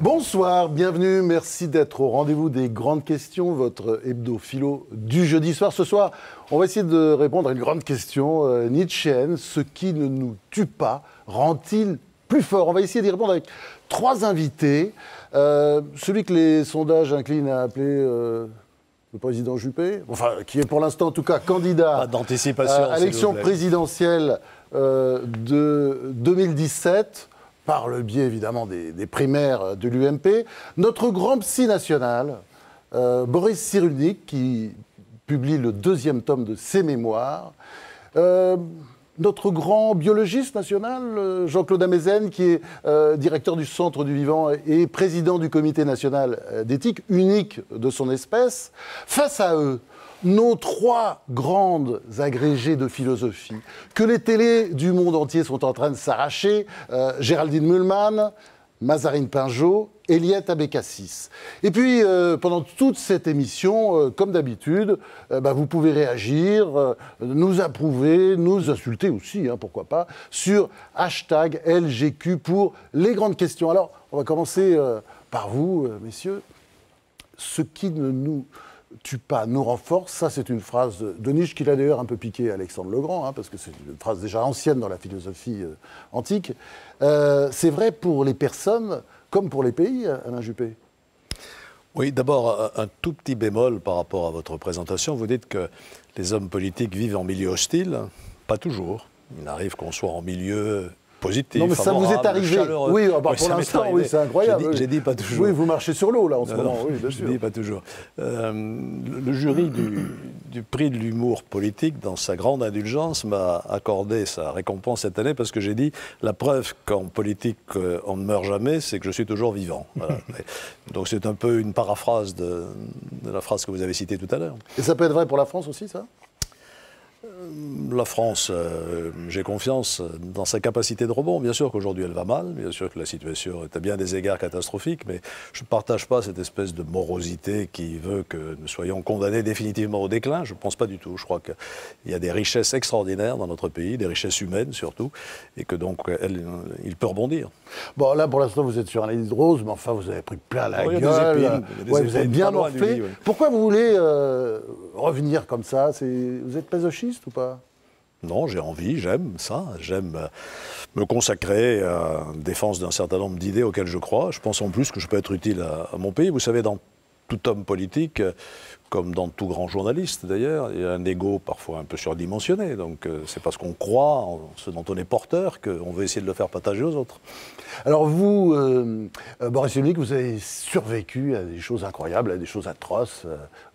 Bonsoir, bienvenue, merci d'être au rendez-vous des grandes questions, votre hebdo philo du jeudi soir. Ce soir, on va essayer de répondre à une grande question nietzschéenne. Ce qui ne nous tue pas rend-il plus fort? On va essayer d'y répondre avec trois invités. Celui que les sondages inclinent à appeler le président Juppé, enfin, qui est pour l'instant en tout cas candidat à l'élection présidentielle de 2017. Par le biais, évidemment, des primaires de l'UMP. Notre grand psy national, Boris Cyrulnik, qui publie le 2e tome de ses mémoires. Notre grand biologiste national, Jean-Claude Amezen, qui est directeur du Centre du Vivant et président du Comité national d'éthique, unique de son espèce. Face à eux, nos trois grandes agrégées de philosophie, que les télés du monde entier sont en train de s'arracher, Géraldine Mühlmann, Mazarine Pinjot, Eliette Abécassis. Et puis, pendant toute cette émission, comme d'habitude, vous pouvez réagir, nous approuver, nous insulter aussi, pourquoi pas, sur #LGQ pour les grandes questions. Alors, on va commencer par vous, messieurs. Ce qui ne nous tue pas nous renforce, ça c'est une phrase de Nietzsche qu'il a d'ailleurs un peu piqué à Alexandre le Grand, parce que c'est une phrase déjà ancienne dans la philosophie antique. C'est vrai pour les personnes comme pour les pays, Alain Juppé. Oui, d'abord, un tout petit bémol par rapport à votre présentation. Vous dites que les hommes politiques vivent en milieu hostile. Pas toujours. Il arrive qu'on soit en milieu positif, non, mais ça vous est arrivé. Chaleureux. Oui, pour l'instant, oui, c'est incroyable. J'ai dit pas toujours. Oui, vous marchez sur l'eau, là, en ce moment. Oui, bien sûr. Je dis pas toujours. Le jury du prix de l'humour politique, dans sa grande indulgence, m'a accordé sa récompense cette année parce que j'ai dit la preuve qu'en politique, on ne meurt jamais, c'est que je suis toujours vivant. Voilà. Donc c'est un peu une paraphrase de la phrase que vous avez citée tout à l'heure. Et ça peut être vrai pour la France aussi, ça ? La France, j'ai confiance dans sa capacité de rebond. Bien sûr qu'aujourd'hui elle va mal, bien sûr que la situation est à bien des égards catastrophique, mais je ne partage pas cette espèce de morosité qui veut que nous soyons condamnés définitivement au déclin. Je ne pense pas du tout. Je crois qu'il y a des richesses extraordinaires dans notre pays, des richesses humaines surtout, et que donc il peut rebondir. Bon, là pour l'instant vous êtes sur un lit de rose, mais enfin vous avez pris plein la gueule. Vous avez bien morflé. Oui. Pourquoi vous voulez revenir comme ça? Vous êtes masochiste ou pas? Non, j'ai envie, j'aime ça. J'aime me consacrer à la défense d'un certain nombre d'idées auxquelles je crois. Je pense en plus que je peux être utile à mon pays. Vous savez, dans tout homme politique, comme dans tout grand journaliste d'ailleurs, il y a un ego parfois un peu surdimensionné. Donc c'est parce qu'on croit en ce dont on est porteur qu'on veut essayer de le faire partager aux autres. Alors vous, Boris Cyrulnik, vous avez survécu à des choses incroyables, à des choses atroces.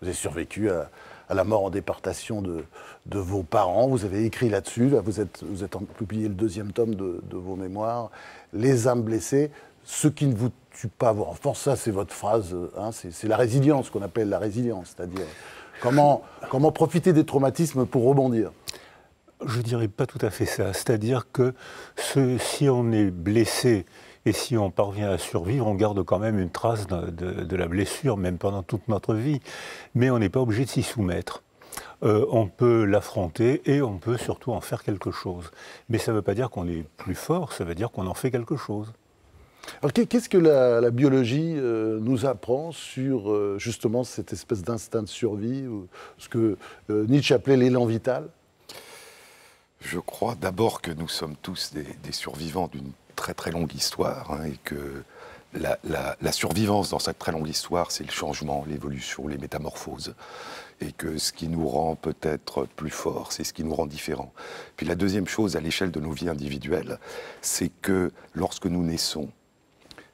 Vous avez survécu à la mort en déportation de vos parents. Vous avez écrit là-dessus. Là, vous êtes publié le 2e tome de vos mémoires, Les âmes blessées. Ce qui ne vous tue pas vous renforce. Ça, c'est votre phrase. C'est la résilience, qu'on appelle la résilience. C'est-à-dire comment profiter des traumatismes pour rebondir. Je ne dirais pas tout à fait ça. C'est-à-dire que si on est blessé et si on parvient à survivre, on garde quand même une trace de la blessure, même pendant toute notre vie. Mais on n'est pas obligé de s'y soumettre. On peut l'affronter et on peut surtout en faire quelque chose. Mais ça ne veut pas dire qu'on est plus fort, ça veut dire qu'on en fait quelque chose. Alors qu'est-ce que la biologie nous apprend sur justement cette espèce d'instinct de survie, ou ce que Nietzsche appelait l'élan vital? Je crois d'abord que nous sommes tous des survivants d'une très très longue histoire, et que la survivance dans cette très longue histoire, c'est le changement, l'évolution, les métamorphoses, et que ce qui nous rend peut-être plus forts, c'est ce qui nous rend différents. Puis la deuxième chose, à l'échelle de nos vies individuelles, c'est que lorsque nous naissons,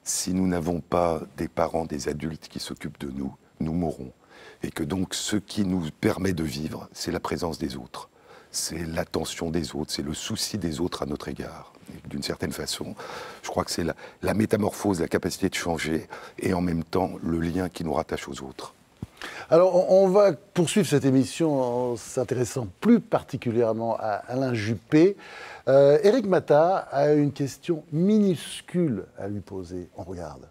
si nous n'avons pas des parents, des adultes qui s'occupent de nous, nous mourrons. Et que donc ce qui nous permet de vivre, c'est la présence des autres. C'est l'attention des autres, c'est le souci des autres à notre égard. D'une certaine façon, je crois que c'est la métamorphose, la capacité de changer, et en même temps le lien qui nous rattache aux autres. Alors, on va poursuivre cette émission en s'intéressant plus particulièrement à Alain Juppé. Éric Matta a une question minuscule à lui poser. On regarde.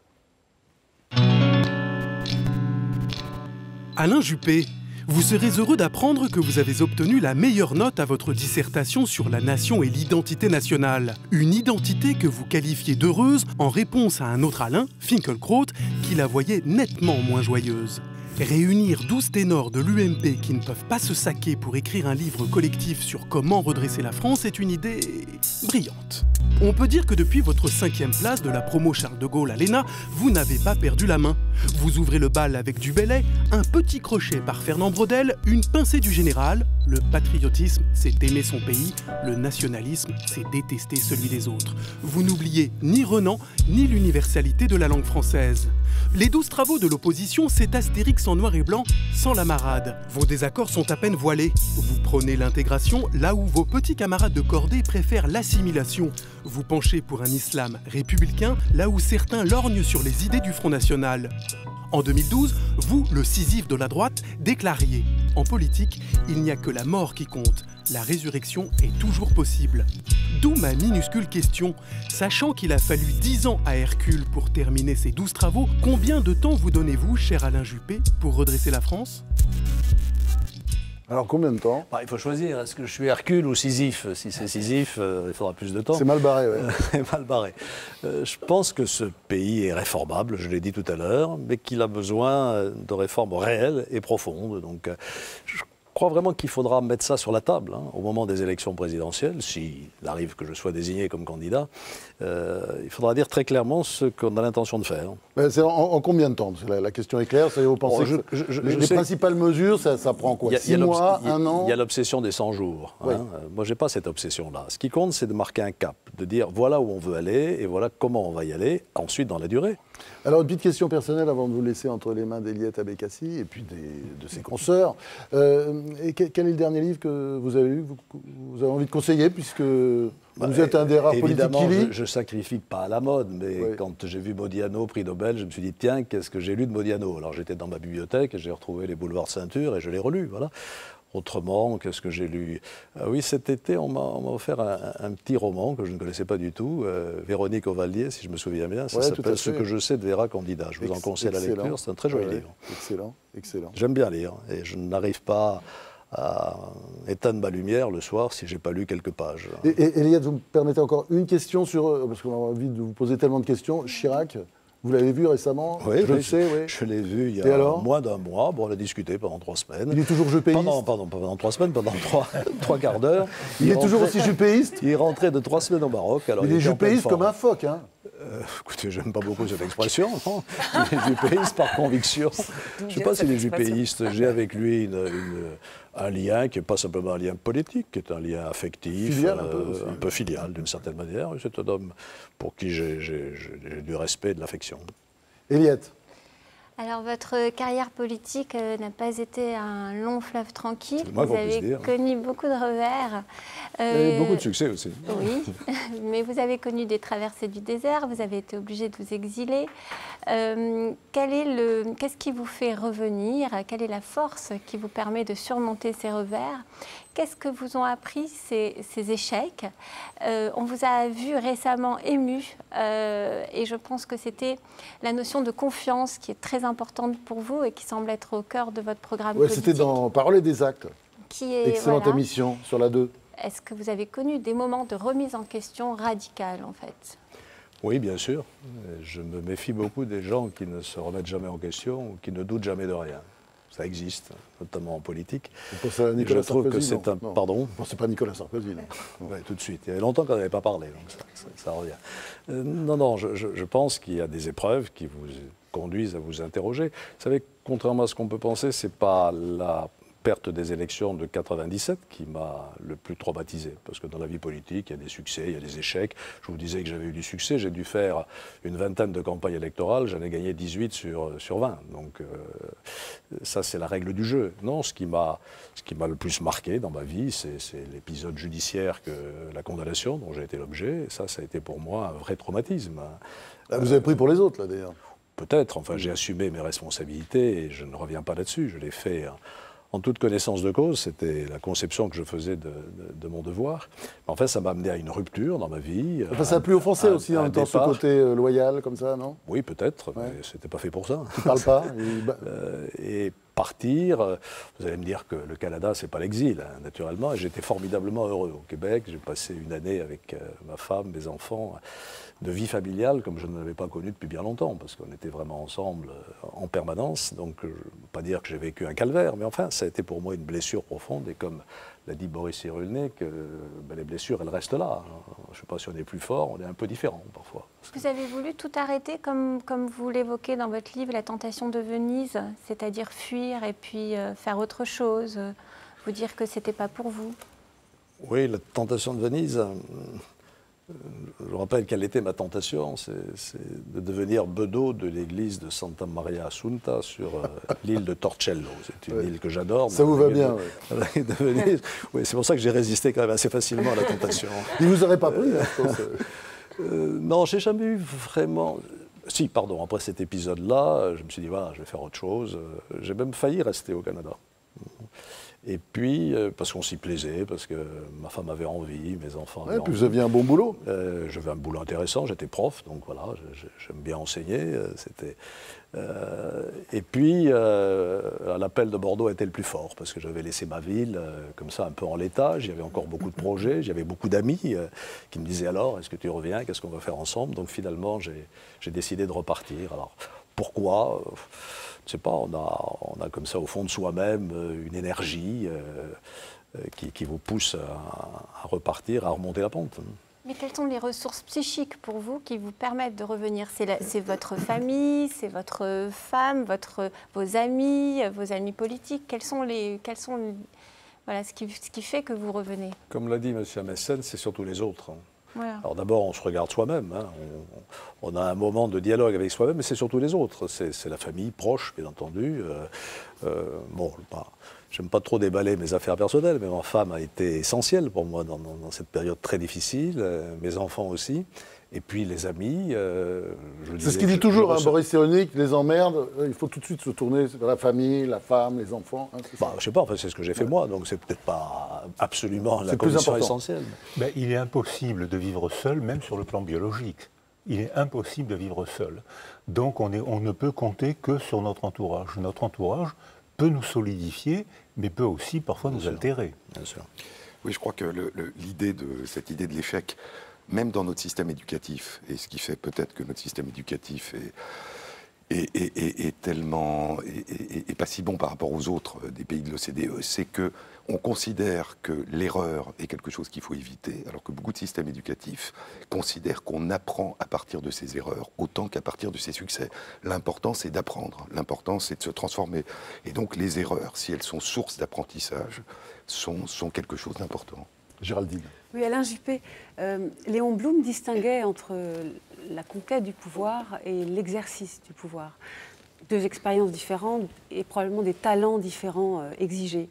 Alain Juppé, Vous serez heureux d'apprendre que vous avez obtenu la meilleure note à votre dissertation sur la nation et l'identité nationale. Une identité que vous qualifiez d'heureuse en réponse à un autre Alain, Finkielkraut, qui la voyait nettement moins joyeuse. Réunir 12 ténors de l'UMP qui ne peuvent pas se saquer pour écrire un livre collectif sur comment redresser la France est une idée brillante. On peut dire que depuis votre 5e place de la promo Charles de Gaulle à l'ENA, vous n'avez pas perdu la main. Vous ouvrez le bal avec du Bellay, un petit crochet par Fernand Braudel, une pincée du général. Le patriotisme, c'est aimer son pays. Le nationalisme, c'est détester celui des autres. Vous n'oubliez ni Renan, ni l'universalité de la langue française. Les 12 travaux de l'opposition, c'est Astérix en noir et blanc, sans la marade. Vos désaccords sont à peine voilés. Vous prônez l'intégration là où vos petits camarades de cordée préfèrent l'assimilation. Vous penchez pour un islam républicain là où certains lorgnent sur les idées du Front National. En 2012, vous, le Sisyphe de la droite, déclariez « En politique, il n'y a que la mort qui compte. La résurrection est toujours possible. » D'où ma minuscule question. Sachant qu'il a fallu 10 ans à Hercule pour terminer ses 12 travaux, combien de temps vous donnez-vous, cher Alain Juppé, pour redresser la France ? Alors, combien de temps? Il faut choisir. Est-ce que je suis Hercule ou Sisyphe? Si c'est Sisyphe, il faudra plus de temps. C'est mal barré, oui. C'est mal barré. Je pense que ce pays est réformable, je l'ai dit tout à l'heure, mais qu'il a besoin de réformes réelles et profondes. Donc, je crois vraiment qu'il faudra mettre ça sur la table au moment des élections présidentielles. S'il arrive que je sois désigné comme candidat, il faudra dire très clairement ce qu'on a l'intention de faire. C'est en combien de temps? Parce que la question est claire. Vous pensez les principales mesures, ça prend quoi? 6 mois, 1 an? Il y a l'obsession des 100 jours. Oui. Moi, je n'ai pas cette obsession-là. Ce qui compte, c'est de marquer un cap, de dire voilà où on veut aller et voilà comment on va y aller, ensuite dans la durée. Alors, une petite question personnelle avant de vous laisser entre les mains d'Eliette Abékassi et puis de ses consoeurs. Quel est le dernier livre que vous avez lu, vous avez envie de conseiller, puisque vous êtes un des rares politiques qui lit? Je ne sacrifie pas à la mode, mais quand j'ai vu Modiano, prix Nobel, je me suis dit, tiens, qu'est-ce que j'ai lu de Modiano? Alors j'étais dans ma bibliothèque et j'ai retrouvé Les Boulevards de Ceinture et je l'ai relu, voilà. Autrement, qu'est-ce que j'ai lu? Oui, cet été, on m'a offert un petit roman que je ne connaissais pas du tout, Véronique Ovallier, si je me souviens bien. Ça s'appelle Ce que je sais de Vera Candida. Je vous en conseille la lecture, c'est un très joli livre. Excellent, excellent. J'aime bien lire et je n'arrive pas à éteindre ma lumière le soir si je n'ai pas lu quelques pages. Et Eliette, vous me permettez encore une question sur, parce qu'on a envie de vous poser tellement de questions, Chirac. Vous l'avez vu récemment? Oui, je le sais, oui. Je l'ai vu il y a moins d'un mois. Bon, on a discuté pendant 3 semaines. Il est toujours jupéiste? Pendant 3 semaines, pendant 3 quarts d'heure. Il est toujours aussi jupéiste? Il est rentré de 3 semaines au Maroc. Alors il est jupéiste comme un phoque, hein? Écoutez, j'aime pas beaucoup cette expression. Non, il est jupéiste par conviction. Je ne sais pas s'il est jupéiste. J'ai avec lui un lien qui n'est pas simplement un lien politique, qui est un lien affectif, filial, un peu filial d'une certaine manière. C'est un homme pour qui j'ai du respect et de l'affection. Eliette? Alors, votre carrière politique n'a pas été un long fleuve tranquille. Vous avez connu beaucoup de revers. Et beaucoup de succès aussi. Oui, mais vous avez connu des traversées du désert, vous avez été obligé de vous exiler. Qu'est-ce qui vous fait revenir? Quelle est la force qui vous permet de surmonter ces revers? Qu'est-ce que vous ont appris ces échecs? On vous a vu récemment ému et je pense que c'était la notion de confiance qui est très importante pour vous et qui semble être au cœur de votre programme politique. C'était dans Parole et des actes. Excellente émission sur la 2. Est-ce que vous avez connu des moments de remise en question radicale, en fait? Oui, bien sûr. Je me méfie beaucoup des gens qui ne se remettent jamais en question ou qui ne doutent jamais de rien. Ça existe, notamment en politique. Vous pensez à Nicolas Sarkozy? Je trouve que c'est un... Pardon? Vous ne pensez pas à Nicolas Sarkozy, non? Oui, tout de suite. Il y avait longtemps qu'on n'avait pas parlé, donc ça revient. Non, je pense qu'il y a des épreuves qui vous conduisent à vous interroger. Vous savez, contrairement à ce qu'on peut penser, ce n'est pas la perte des élections de 97 qui m'a le plus traumatisé. Parce que dans la vie politique, il y a des succès, il y a des échecs. Je vous disais que j'avais eu du succès. J'ai dû faire une 20aine de campagnes électorales. J'en ai gagné 18 sur 20. Donc ça, c'est la règle du jeu. Non, ce qui m'a le plus marqué dans ma vie, c'est l'épisode judiciaire, la condamnation dont j'ai été l'objet. Et ça a été pour moi un vrai traumatisme. Là, vous avez pris pour les autres, là, d'ailleurs. Peut-être. Enfin, j'ai assumé mes responsabilités et je ne reviens pas là-dessus. Je l'ai fait en toute connaissance de cause. C'était la conception que je faisais de mon devoir. En fait, ça m'a amené à une rupture dans ma vie. Enfin, ça a plu aux Français aussi, en même temps, ce côté loyal, comme ça, non? Oui, peut-être, mais c'était pas fait pour ça. Tu parles pas? Et partir. Vous allez me dire que le Canada, c'est pas l'exil, hein, naturellement. Et j'étais formidablement heureux au Québec. J'ai passé une année avec ma femme, mes enfants, de vie familiale comme je ne l'avais pas connue depuis bien longtemps, parce qu'on était vraiment ensemble en permanence. Donc, je ne veux pas dire que j'ai vécu un calvaire, mais enfin, ça a été pour moi une blessure profonde. Et comme l'a dit Boris Cyrulnik, les blessures, elles restent là. Je ne sais pas si on est plus fort, on est un peu différent parfois. Vous avez voulu tout arrêter, comme vous l'évoquez dans votre livre, La tentation de Venise, c'est-à-dire fuir et puis faire autre chose, vous dire que ce n'était pas pour vous? Oui, la tentation de Venise, je rappelle quelle était ma tentation, c'est de devenir bedeau de l'église de Santa Maria Assunta sur l'île de Torcello. C'est une île que j'adore. Ça vous va bien, oui. De Venise. Oui, c'est pour ça que j'ai résisté quand même assez facilement à la tentation. Il ne vous aurait pas pris, je pense. Non, j'ai jamais eu vraiment... Si, pardon, après cet épisode-là, je me suis dit, voilà, je vais faire autre chose. J'ai même failli rester au Canada. Et puis, parce qu'on s'y plaisait, parce que ma femme avait envie, mes enfants avaient envie. Puis vous aviez un bon boulot. J'avais un boulot intéressant, j'étais prof, donc voilà, j'aime bien enseigner. Et puis, l'appel de Bordeaux était le plus fort, parce que j'avais laissé ma ville comme ça, un peu en l'état. J'y avais encore beaucoup de projets, j'avais beaucoup d'amis qui me disaient alors, est-ce que tu reviens, qu'est-ce qu'on va faire ensemble? Donc finalement, j'ai décidé de repartir. Alors, pourquoi? Je ne sais pas, on a comme ça au fond de soi-même une énergie qui vous pousse à repartir, à remonter la pente. Mais quelles sont les ressources psychiques pour vous qui vous permettent de revenir? C'est votre famille, c'est votre femme, vos amis politiques. Voilà, ce qui fait que vous revenez? Comme l'a dit M. Messen, c'est surtout les autres. Voilà. Alors d'abord, on se regarde soi-même, hein. On a un moment de dialogue avec soi-même, mais c'est surtout les autres. C'est la famille proche, bien entendu. J'aime pas trop déballer mes affaires personnelles, mais ma femme a été essentielle pour moi dans cette période très difficile, mes enfants aussi. Et puis les amis. C'est ce qu'il dit toujours, Boris Cyrulnik, les emmerdes, il faut tout de suite se tourner vers la famille, la femme, les enfants. Hein, je sais pas, enfin, c'est ce que j'ai fait moi, donc c'est peut-être pas absolument la condition essentielle. Ben, il est impossible de vivre seul, même sur le plan biologique. Il est impossible de vivre seul. Donc on ne peut compter que sur notre entourage. Notre entourage peut nous solidifier, mais peut aussi parfois nous altérer. Bien sûr. Oui, je crois que cette idée de l'échec, même dans notre système éducatif, et ce qui fait peut-être que notre système éducatif est tellement pas si bon par rapport aux autres des pays de l'OCDE, c'est que on considère que l'erreur est quelque chose qu'il faut éviter, alors que beaucoup de systèmes éducatifs considèrent qu'on apprend à partir de ses erreurs autant qu'à partir de ses succès. L'important, c'est d'apprendre. L'important, c'est de se transformer. Et donc, les erreurs, si elles sont source d'apprentissage, sont quelque chose d'important. Géraldine. Oui, Alain Juppé, Léon Blum distinguait entre la conquête du pouvoir et l'exercice du pouvoir. Deux expériences différentes et probablement des talents différents exigés.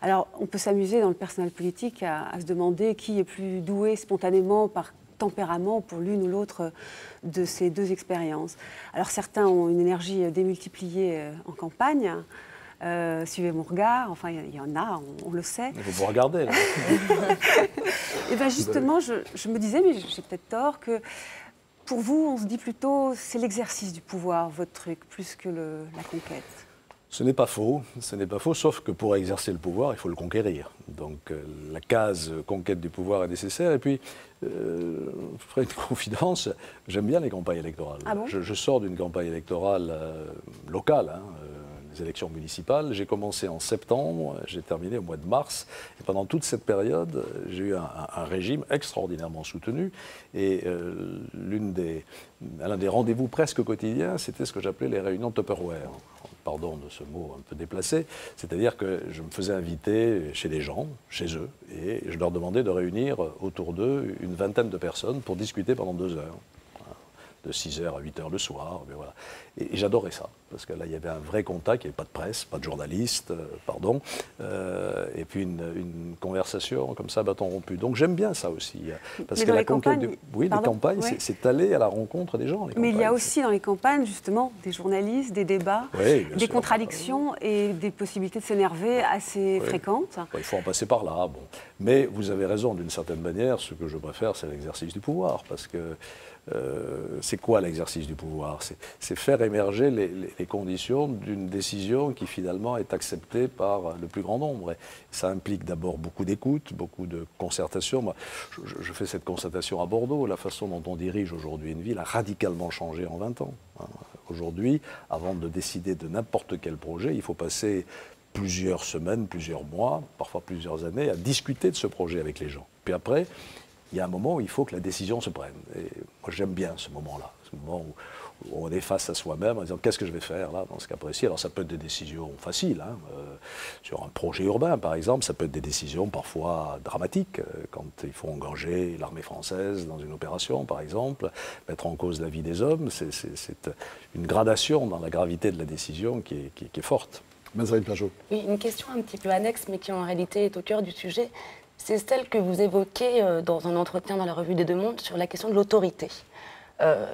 Alors, on peut s'amuser dans le personnel politique à se demander qui est plus doué spontanément par tempérament pour l'une ou l'autre de ces deux expériences. Alors, certains ont une énergie démultipliée en campagne. Suivez mon regard, enfin il y en a, on le sait. Il faut vous regarder là. Et bien justement, je me disais, mais j'ai peut-être tort, que pour vous, on se dit plutôt c'est l'exercice du pouvoir, votre truc, plus que la conquête. Ce n'est pas faux, sauf que pour exercer le pouvoir, il faut le conquérir. Donc la case conquête du pouvoir est nécessaire. Et puis, je ferai une confidence, j'aime bien les campagnes électorales. Ah bon ? Je sors d'une campagne électorale locale, les élections municipales. J'ai commencé en septembre, j'ai terminé au mois de mars. Et pendant toute cette période, j'ai eu un régime extraordinairement soutenu. Et l'un des rendez-vous presque quotidiens, c'était ce que j'appelais les réunions Tupperware. Pardon de ce mot un peu déplacé, c'est-à-dire que je me faisais inviter chez des gens, chez eux, et je leur demandais de réunir autour d'eux une vingtaine de personnes pour discuter pendant 2 heures, de 6h à 8h le soir, mais voilà. Et j'adorais ça, parce que là, il y avait un vrai contact, il n'y avait pas de presse, pas de journalistes, et puis une conversation comme ça, bâton rompu. Donc j'aime bien ça aussi. Parce que la conquête les campagnes, ouais. c'est aller à la rencontre des gens. Mais il y a aussi dans les campagnes, justement, des journalistes, des débats, des contradictions et des possibilités de s'énerver assez fréquentes. Il faut en passer par là. Bon. Mais vous avez raison, d'une certaine manière, ce que je préfère, c'est l'exercice du pouvoir, parce que c'est quoi l'exercice du pouvoir? C'est faire émerger les conditions d'une décision qui finalement est acceptée par le plus grand nombre. Et ça implique d'abord beaucoup d'écoute, beaucoup de concertation. Moi, je fais cette constatation à Bordeaux. La façon dont on dirige aujourd'hui une ville a radicalement changé en 20 ans. Aujourd'hui, avant de décider de n'importe quel projet, il faut passer plusieurs semaines, plusieurs mois, parfois plusieurs années, à discuter de ce projet avec les gens. Puis après, il y a un moment où il faut que la décision se prenne. Et moi, j'aime bien ce moment-là, ce moment où on est face à soi-même en disant qu'est-ce que je vais faire là, dans ce cas précis. Alors ça peut être des décisions faciles, hein, sur un projet urbain par exemple, ça peut être des décisions parfois dramatiques, quand il faut engager l'armée française dans une opération par exemple, mettre en cause la vie des hommes, c'est une gradation dans la gravité de la décision qui est forte. Mazarine Pinchot. Oui, une question un petit peu annexe, mais qui en réalité est au cœur du sujet. C'est celle que vous évoquez dans un entretien dans la revue des Deux Mondes sur la question de l'autorité.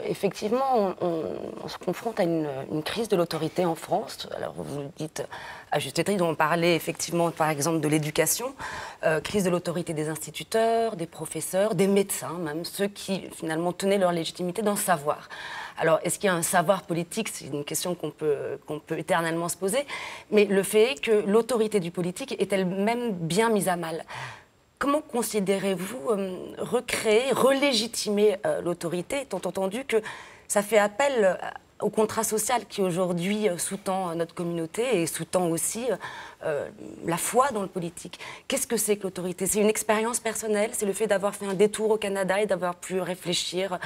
Effectivement, on se confronte à une crise de l'autorité en France. Alors vous le dites à juste titre, on parlait effectivement par exemple de l'éducation, crise de l'autorité des instituteurs, des professeurs, des médecins, même ceux qui finalement tenaient leur légitimité dans le savoir. Alors, est-ce qu'il y a un savoir politique? C'est une question qu'on peut éternellement se poser. Mais le fait est que l'autorité du politique est elle-même bien mise à mal. Comment considérez-vous recréer, relégitimer l'autorité, étant entendu que ça fait appel au contrat social qui aujourd'hui sous-tend notre communauté et sous-tend aussi la foi dans le politique? Qu'est-ce que c'est que l'autorité? C'est une expérience personnelle, c'est le fait d'avoir fait un détour au Canada et d'avoir pu réfléchir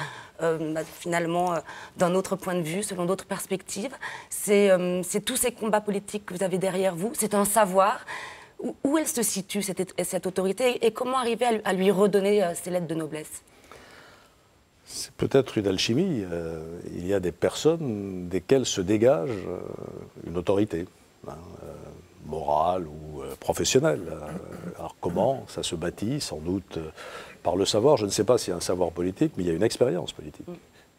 finalement d'un autre point de vue, selon d'autres perspectives. C'est tous ces combats politiques que vous avez derrière vous, c'est un savoir. Où elle se situe, cette autorité, et comment arriver à lui redonner ses lettres de noblesse? C'est peut-être une alchimie. Il y a des personnes desquelles se dégage une autorité, morale ou professionnelle. Alors comment ça se bâtit? Sans doute par le savoir. Je ne sais pas s'il y a un savoir politique, mais il y a une expérience politique.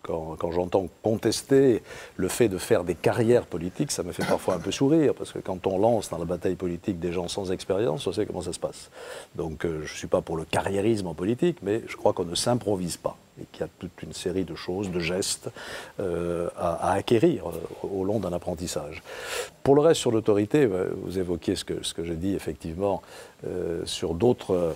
Quand j'entends contester le fait de faire des carrières politiques, ça me fait parfois un peu sourire, parce que quand on lance dans la bataille politique des gens sans expérience, on sait comment ça se passe. Donc je ne suis pas pour le carriérisme en politique, mais je crois qu'on ne s'improvise pas, et qu'il y a toute une série de choses, de gestes à acquérir au long d'un apprentissage. Pour le reste, sur l'autorité, vous évoquiez ce que j'ai dit effectivement sur d'autres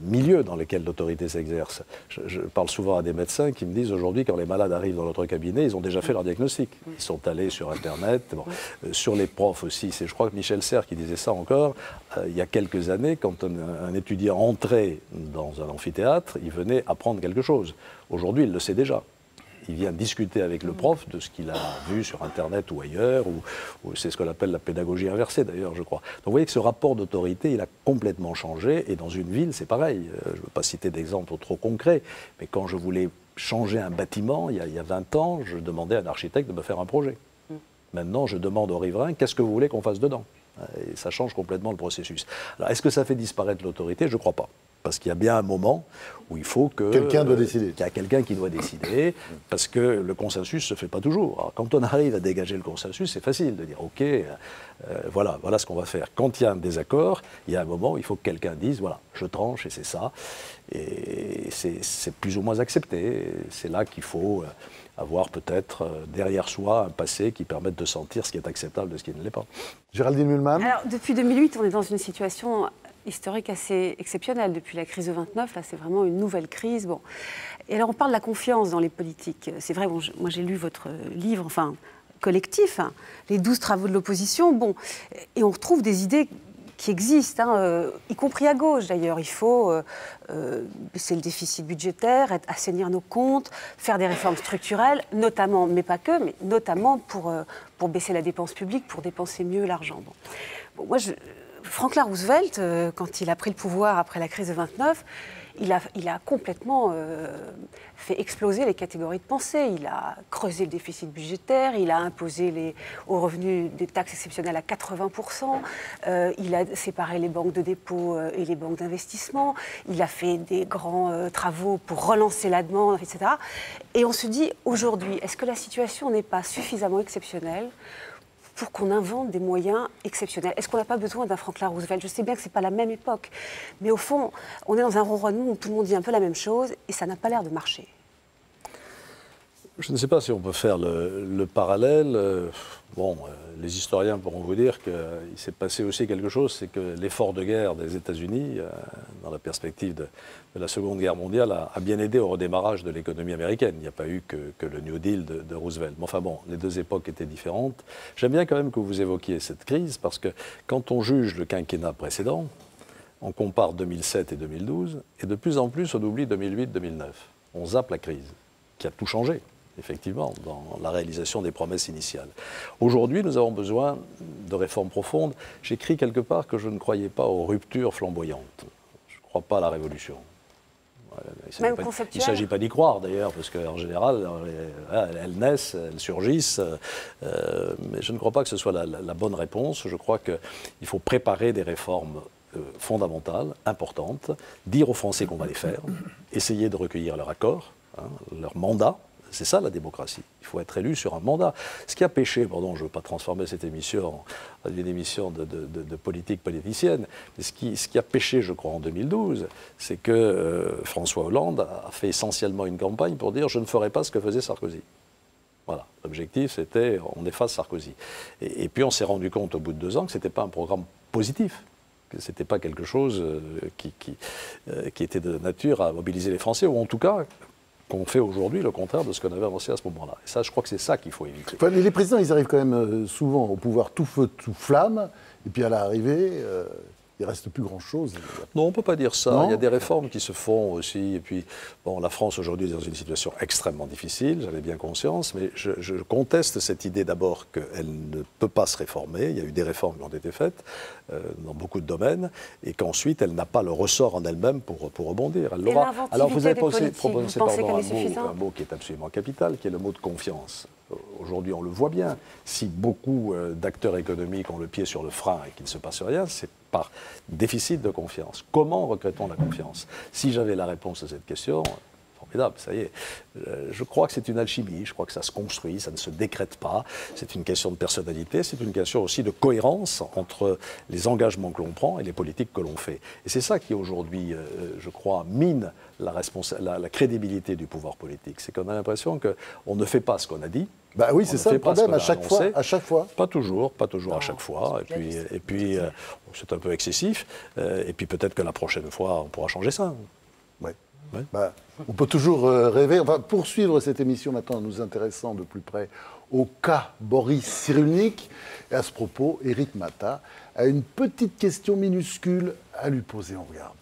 milieux dans lesquels l'autorité s'exerce. Je parle souvent à des médecins qui me disent aujourd'hui, quand les malades arrivent dans notre cabinet, ils ont déjà fait leur diagnostic. Ils sont allés sur Internet, bon, sur les profs aussi. C'est, je crois que Michel Serres qui disait ça encore, il y a quelques années, quand un étudiant entrait dans un amphithéâtre, il venait apprendre quelque chose. Aujourd'hui, il le sait déjà. Il vient discuter avec le prof de ce qu'il a vu sur Internet ou ailleurs, ou c'est ce qu'on appelle la pédagogie inversée d'ailleurs, je crois. Donc vous voyez que ce rapport d'autorité, il a complètement changé, et dans une ville, c'est pareil. Je ne veux pas citer d'exemples trop concrets, mais quand je voulais changer un bâtiment, il y a 20 ans, je demandais à un architecte de me faire un projet. Maintenant, je demande aux riverains, qu'est-ce que vous voulez qu'on fasse dedans? Et ça change complètement le processus. Alors, est-ce que ça fait disparaître l'autorité? Je ne crois pas. Parce qu'il y a bien un moment où il faut que... Quelqu'un doit décider. Il y a quelqu'un qui doit décider, parce que le consensus ne se fait pas toujours. Alors, quand on arrive à dégager le consensus, c'est facile de dire « Ok, voilà ce qu'on va faire ». Quand il y a un désaccord, il y a un moment où il faut que quelqu'un dise « Voilà, je tranche et c'est ça ». Et c'est plus ou moins accepté. C'est là qu'il faut avoir peut-être derrière soi un passé qui permette de sentir ce qui est acceptable de ce qui ne l'est pas. Géraldine Mühlmann. Alors, depuis 2008, on est dans une situation historique assez exceptionnelle. Depuis la crise de 29, là, c'est vraiment une nouvelle crise. Bon. Et alors, on parle de la confiance dans les politiques. C'est vrai, bon, moi, j'ai lu votre livre, enfin, collectif, hein, les 12 travaux de l'opposition. Bon, et on retrouve des idées qui existent, hein, y compris à gauche d'ailleurs. Il faut baisser le déficit budgétaire, assainir nos comptes, faire des réformes structurelles, notamment, mais pas que, mais notamment pour baisser la dépense publique, pour dépenser mieux l'argent. Bon, moi, Franklin Roosevelt, quand il a pris le pouvoir après la crise de 29, il a complètement fait exploser les catégories de pensée. Il a creusé le déficit budgétaire, il a imposé aux revenus des taxes exceptionnelles à 80%, il a séparé les banques de dépôt et les banques d'investissement, il a fait des grands travaux pour relancer la demande, etc. Et on se dit, aujourd'hui, est-ce que la situation n'est pas suffisamment exceptionnelle pour qu'on invente des moyens exceptionnels? Est-ce qu'on n'a pas besoin d'un Franklin Roosevelt? Je sais bien que ce n'est pas la même époque, mais au fond, on est dans un ronronnement où tout le monde dit un peu la même chose et ça n'a pas l'air de marcher. Je ne sais pas si on peut faire le parallèle. Les historiens pourront vous dire qu'il s'est passé aussi quelque chose, c'est que l'effort de guerre des États-Unis, dans la perspective de la Seconde Guerre mondiale, a bien aidé au redémarrage de l'économie américaine. Il n'y a pas eu que le New Deal de Roosevelt. Mais enfin bon, les deux époques étaient différentes. J'aime bien quand même que vous évoquiez cette crise, parce que quand on juge le quinquennat précédent, on compare 2007 et 2012, et de plus en plus on oublie 2008-2009. On zappe la crise, qui a tout changé, effectivement, dans la réalisation des promesses initiales. Aujourd'hui, nous avons besoin de réformes profondes. J'écris quelque part que je ne croyais pas aux ruptures flamboyantes. Je ne crois pas à la révolution. Il ne s'agit pas d'y croire, d'ailleurs, parce qu'en général, elles naissent, elles surgissent. Mais je ne crois pas que ce soit la bonne réponse. Je crois qu'il faut préparer des réformes fondamentales, importantes, dire aux Français qu'on va les faire, essayer de recueillir leur accord, leur mandat. C'est ça la démocratie. Il faut être élu sur un mandat. Ce qui a péché, pardon, je ne veux pas transformer cette émission en une émission de politique politicienne, mais ce qui a péché, je crois, en 2012, c'est que François Hollande a fait essentiellement une campagne pour dire « je ne ferai pas ce que faisait Sarkozy ». Voilà, l'objectif c'était on efface Sarkozy. Et puis on s'est rendu compte au bout de 2 ans que ce n'était pas un programme positif. Ce n'était pas quelque chose qui était de nature à mobiliser les Français, ou en tout cas qu'on fait aujourd'hui le contraire de ce qu'on avait annoncé à ce moment-là. Et ça, je crois que c'est ça qu'il faut éviter. Enfin, les présidents, ils arrivent quand même souvent au pouvoir tout feu, tout flamme, et puis à l'arrivée, il ne reste plus grand-chose. Non, on ne peut pas dire ça. Non. Il y a des réformes qui se font aussi. Et puis, bon, la France aujourd'hui est dans une situation extrêmement difficile, j'en ai bien conscience, mais je conteste cette idée d'abord qu'elle ne peut pas se réformer. Il y a eu des réformes qui ont été faites dans beaucoup de domaines, et qu'ensuite, elle n'a pas le ressort en elle-même pour rebondir. Elle l'aura. Alors, vous avez proposé un mot qui est absolument capital, qui est le mot de confiance. Aujourd'hui, on le voit bien. Si beaucoup d'acteurs économiques ont le pied sur le frein et qu'il ne se passe rien, c'est par déficit de confiance. Comment recrée-t-on la confiance? Si j'avais la réponse à cette question, formidable, ça y est. Je crois que c'est une alchimie, je crois que ça se construit, ça ne se décrète pas. C'est une question de personnalité, c'est une question aussi de cohérence entre les engagements que l'on prend et les politiques que l'on fait. Et c'est ça qui aujourd'hui, je crois, mine la crédibilité du pouvoir politique. C'est qu'on a l'impression qu'on ne fait pas ce qu'on a dit. Bah oui, c'est ça le problème, à chaque fois. Pas toujours à chaque fois. Et puis c'est un peu excessif. Et puis peut-être que la prochaine fois, on pourra changer ça. Ouais. Ouais. Bah, on peut toujours rêver. On va poursuivre cette émission maintenant en nous intéressant de plus près au cas Boris Cyrulnik. Et à ce propos, Éric Mata a une petite question minuscule à lui poser. On regarde.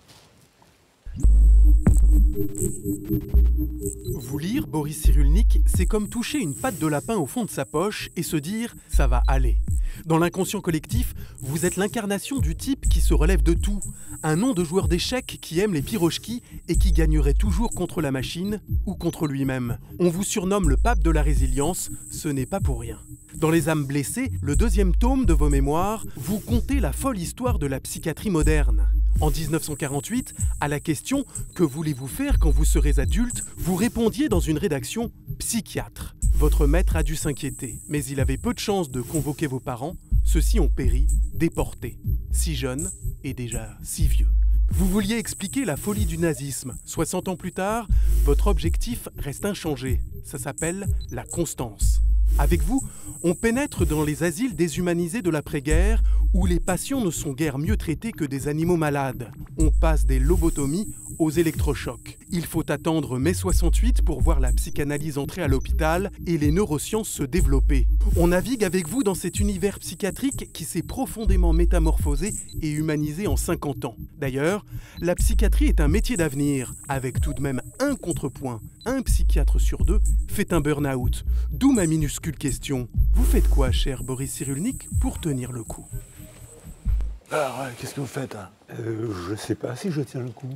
Vous lire Boris Cyrulnik, c'est comme toucher une patte de lapin au fond de sa poche et se dire « ça va aller ». Dans l'inconscient collectif, vous êtes l'incarnation du type qui se relève de tout. Un nom de joueur d'échecs qui aime les pirochkis et qui gagnerait toujours contre la machine ou contre lui-même. On vous surnomme le pape de la résilience, ce n'est pas pour rien. Dans Les âmes blessées, le 2e tome de vos mémoires, vous contez la folle histoire de la psychiatrie moderne. En 1948, à la question « Que voulez-vous faire quand vous serez adulte ?», vous répondiez dans une rédaction « Psychiatre ». Votre maître a dû s'inquiéter, mais il avait peu de chance de convoquer vos parents. Ceux-ci ont péri, déportés, si jeunes et déjà si vieux. Vous vouliez expliquer la folie du nazisme. 60 ans plus tard, votre objectif reste inchangé. Ça s'appelle la constance. Avec vous, on pénètre dans les asiles déshumanisés de l'après-guerre où les patients ne sont guère mieux traités que des animaux malades. On passe des lobotomies aux électrochocs. Il faut attendre mai 68 pour voir la psychanalyse entrer à l'hôpital et les neurosciences se développer. On navigue avec vous dans cet univers psychiatrique qui s'est profondément métamorphosé et humanisé en 50 ans. D'ailleurs, la psychiatrie est un métier d'avenir, avec tout de même un contrepoint. Un psychiatre sur 2 fait un burn-out. D'où ma minuscule question. Vous faites quoi, cher Boris Cyrulnik, pour tenir le coup ? Alors, qu'est-ce que vous faites Je ne sais pas si je tiens le coup.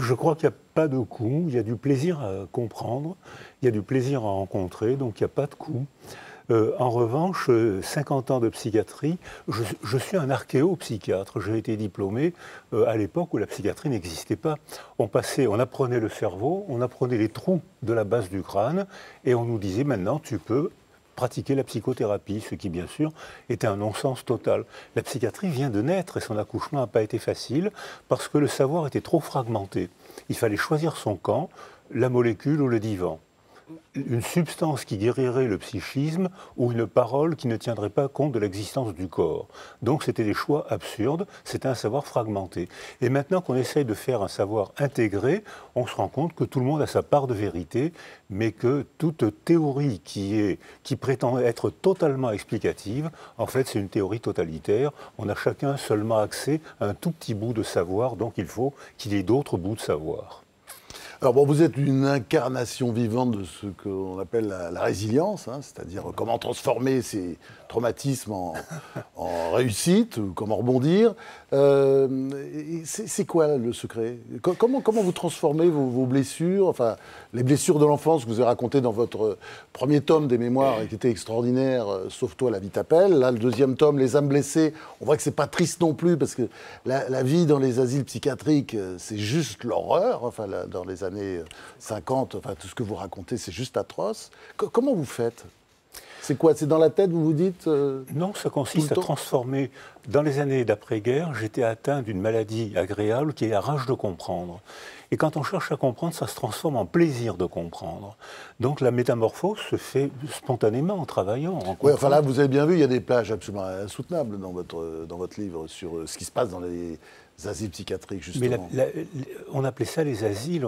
Je crois qu'il n'y a pas de coup. Il y a du plaisir à comprendre. Il y a du plaisir à rencontrer. Donc, il n'y a pas de coup. En revanche, 50 ans de psychiatrie, je suis un archéopsychiatre. J'ai été diplômé à l'époque où la psychiatrie n'existait pas. On apprenait le cerveau, on apprenait les trous de la base du crâne, et on nous disait maintenant tu peux pratiquer la psychothérapie, ce qui bien sûr était un non-sens total. La psychiatrie vient de naître et son accouchement n'a pas été facile parce que le savoir était trop fragmenté. Il fallait choisir son camp, la molécule ou le divan. une substance qui guérirait le psychisme ou une parole qui ne tiendrait pas compte de l'existence du corps. Donc c'était des choix absurdes, c'était un savoir fragmenté. Et maintenant qu'on essaye de faire un savoir intégré, on se rend compte que tout le monde a sa part de vérité, mais que toute théorie qui prétend être totalement explicative, en fait c'est une théorie totalitaire. On a chacun seulement accès à un tout petit bout de savoir, donc il faut qu'il y ait d'autres bouts de savoir. Alors bon, vous êtes une incarnation vivante de ce qu'on appelle la résilience, hein, c'est-à-dire comment transformer ces traumatismes en réussite, ou comment rebondir. C'est quoi le secret? Comment vous transformez vos blessures, enfin les blessures de l'enfance que vous avez racontées dans votre premier tome des mémoires et qui était extraordinaire, Sauve-toi, la vie t'appelle. Là, le deuxième tome, Les âmes blessées, on voit que c'est pas triste non plus parce que la vie dans les asiles psychiatriques, c'est juste l'horreur, enfin dans les années 50, enfin tout ce que vous racontez, c'est juste atroce. Comment vous faites? C'est quoi? C'est dans la tête, vous vous dites Non, ça consiste à transformer. Dans les années d'après-guerre, j'étais atteint d'une maladie agréable qui est la rage de comprendre. Et quand on cherche à comprendre, ça se transforme en plaisir de comprendre. Donc la métamorphose se fait spontanément en travaillant. Oui, enfin là, vous avez bien vu, il y a des plages absolument insoutenables dans votre livre sur ce qui se passe dans les asiles psychiatriques, justement. Mais on appelait ça les asiles,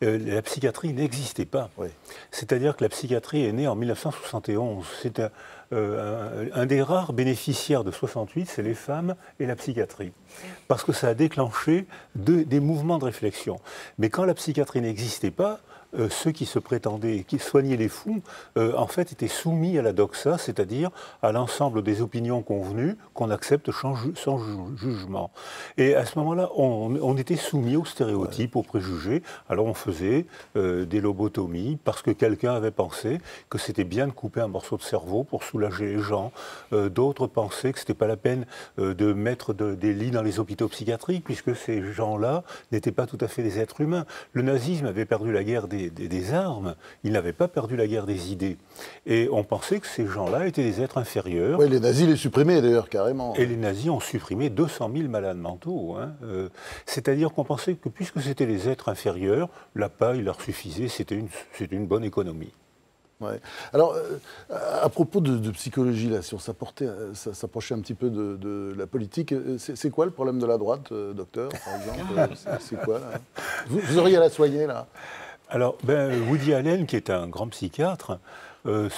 la psychiatrie n'existait pas. Oui. C'est-à-dire que la psychiatrie est née en 1971. C'est un des rares bénéficiaires de 68, c'est les femmes et la psychiatrie. Parce que ça a déclenché des mouvements de réflexion. Mais quand la psychiatrie n'existait pas, ceux qui se prétendaient, qui soignaient les fous, en fait, étaient soumis à la doxa, c'est-à-dire à l'ensemble des opinions convenues qu'on accepte sans jugement. Et à ce moment-là, on était soumis aux stéréotypes, aux préjugés. Alors on faisait des lobotomies parce que quelqu'un avait pensé que c'était bien de couper un morceau de cerveau pour soulager les gens. D'autres pensaient que c'était pas la peine de mettre des lits dans les hôpitaux psychiatriques puisque ces gens-là n'étaient pas tout à fait des êtres humains. Le nazisme avait perdu la guerre des armes, il n'avait pas perdu la guerre des idées. Et on pensait que ces gens-là étaient des êtres inférieurs. Oui, les nazis les supprimaient d'ailleurs, carrément. Et les nazis ont supprimé 200 000 malades mentaux. Hein. C'est-à-dire qu'on pensait que puisque c'était des êtres inférieurs, la paille leur suffisait, c'était une bonne économie. Ouais. Alors, à propos de psychologie, là, si on s'approchait un petit peu de la politique, c'est quoi le problème de la droite, docteur, par exemple? C'est quoi, là? Vous auriez à la soigner, là? Alors, Woody Allen, qui est un grand psychiatre, a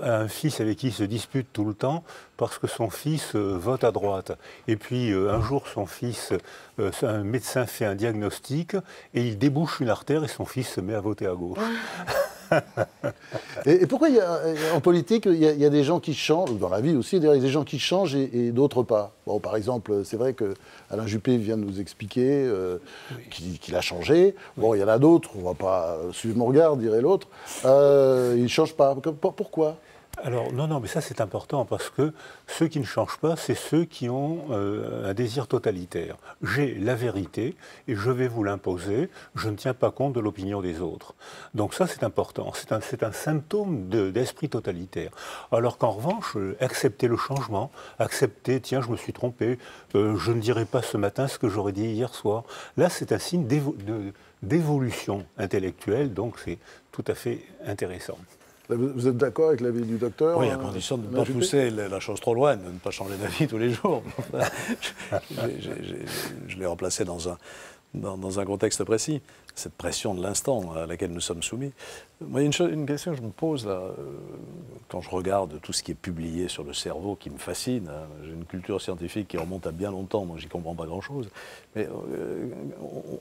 un fils avec qui il se dispute tout le temps parce que son fils vote à droite. Et puis, un jour, son fils, un médecin fait un diagnostic et il débouche une artère et son fils se met à voter à gauche. Et pourquoi en politique, il y a des gens qui changent, dans la vie aussi, il y a des gens qui changent et d'autres pas? Bon, par exemple, c'est vrai que Alain Juppé vient de nous expliquer qu'il a changé. Bon, il y en a d'autres, on ne va pas suivre mon regard, dirait l'autre. Il ne change pas. Pourquoi? Alors, non, mais ça c'est important parce que ceux qui ne changent pas, c'est ceux qui ont un désir totalitaire. J'ai la vérité et je vais vous l'imposer, je ne tiens pas compte de l'opinion des autres. Donc ça c'est important, c'est un symptôme d'esprit totalitaire. Alors qu'en revanche, accepter le changement, accepter, tiens, je me suis trompé, je ne dirai pas ce matin ce que j'aurais dit hier soir, là c'est un signe d'évolution intellectuelle, donc c'est tout à fait intéressant. Vous êtes d'accord avec l'avis du docteur? Oui, à condition de ne pas pousser la chose trop loin, de ne pas changer d'avis tous les jours. Je l'ai remplacé dans un contexte précis, cette pression de l'instant à laquelle nous sommes soumis. Moi, il y a une question que je me pose là, quand je regarde tout ce qui est publié sur le cerveau, qui me fascine. Hein. J'ai une culture scientifique qui remonte à bien longtemps, moi j'y comprends pas grand-chose. Mais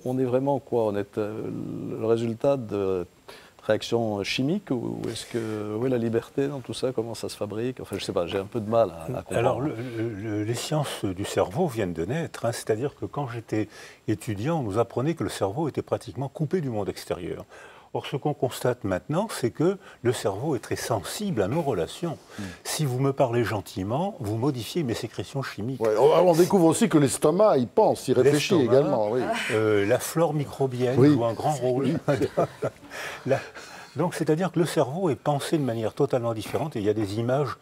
on est vraiment quoi? On est le résultat de réaction chimique ou où est la liberté dans tout ça? Comment ça se fabrique? Enfin, je sais pas, j'ai un peu de mal à comprendre. Alors, les sciences du cerveau viennent de naître. Hein, c'est-à-dire que quand j'étais étudiant, on nous apprenait que le cerveau était pratiquement coupé du monde extérieur. Or, ce qu'on constate maintenant, c'est que le cerveau est très sensible à nos relations. Si vous me parlez gentiment, vous modifiez mes sécrétions chimiques. Ouais, on découvre aussi que l'estomac, il pense, il réfléchit également. Oui. La flore microbienne joue un grand rôle. Donc, c'est-à-dire que le cerveau est pensé de manière totalement différente et il y a des images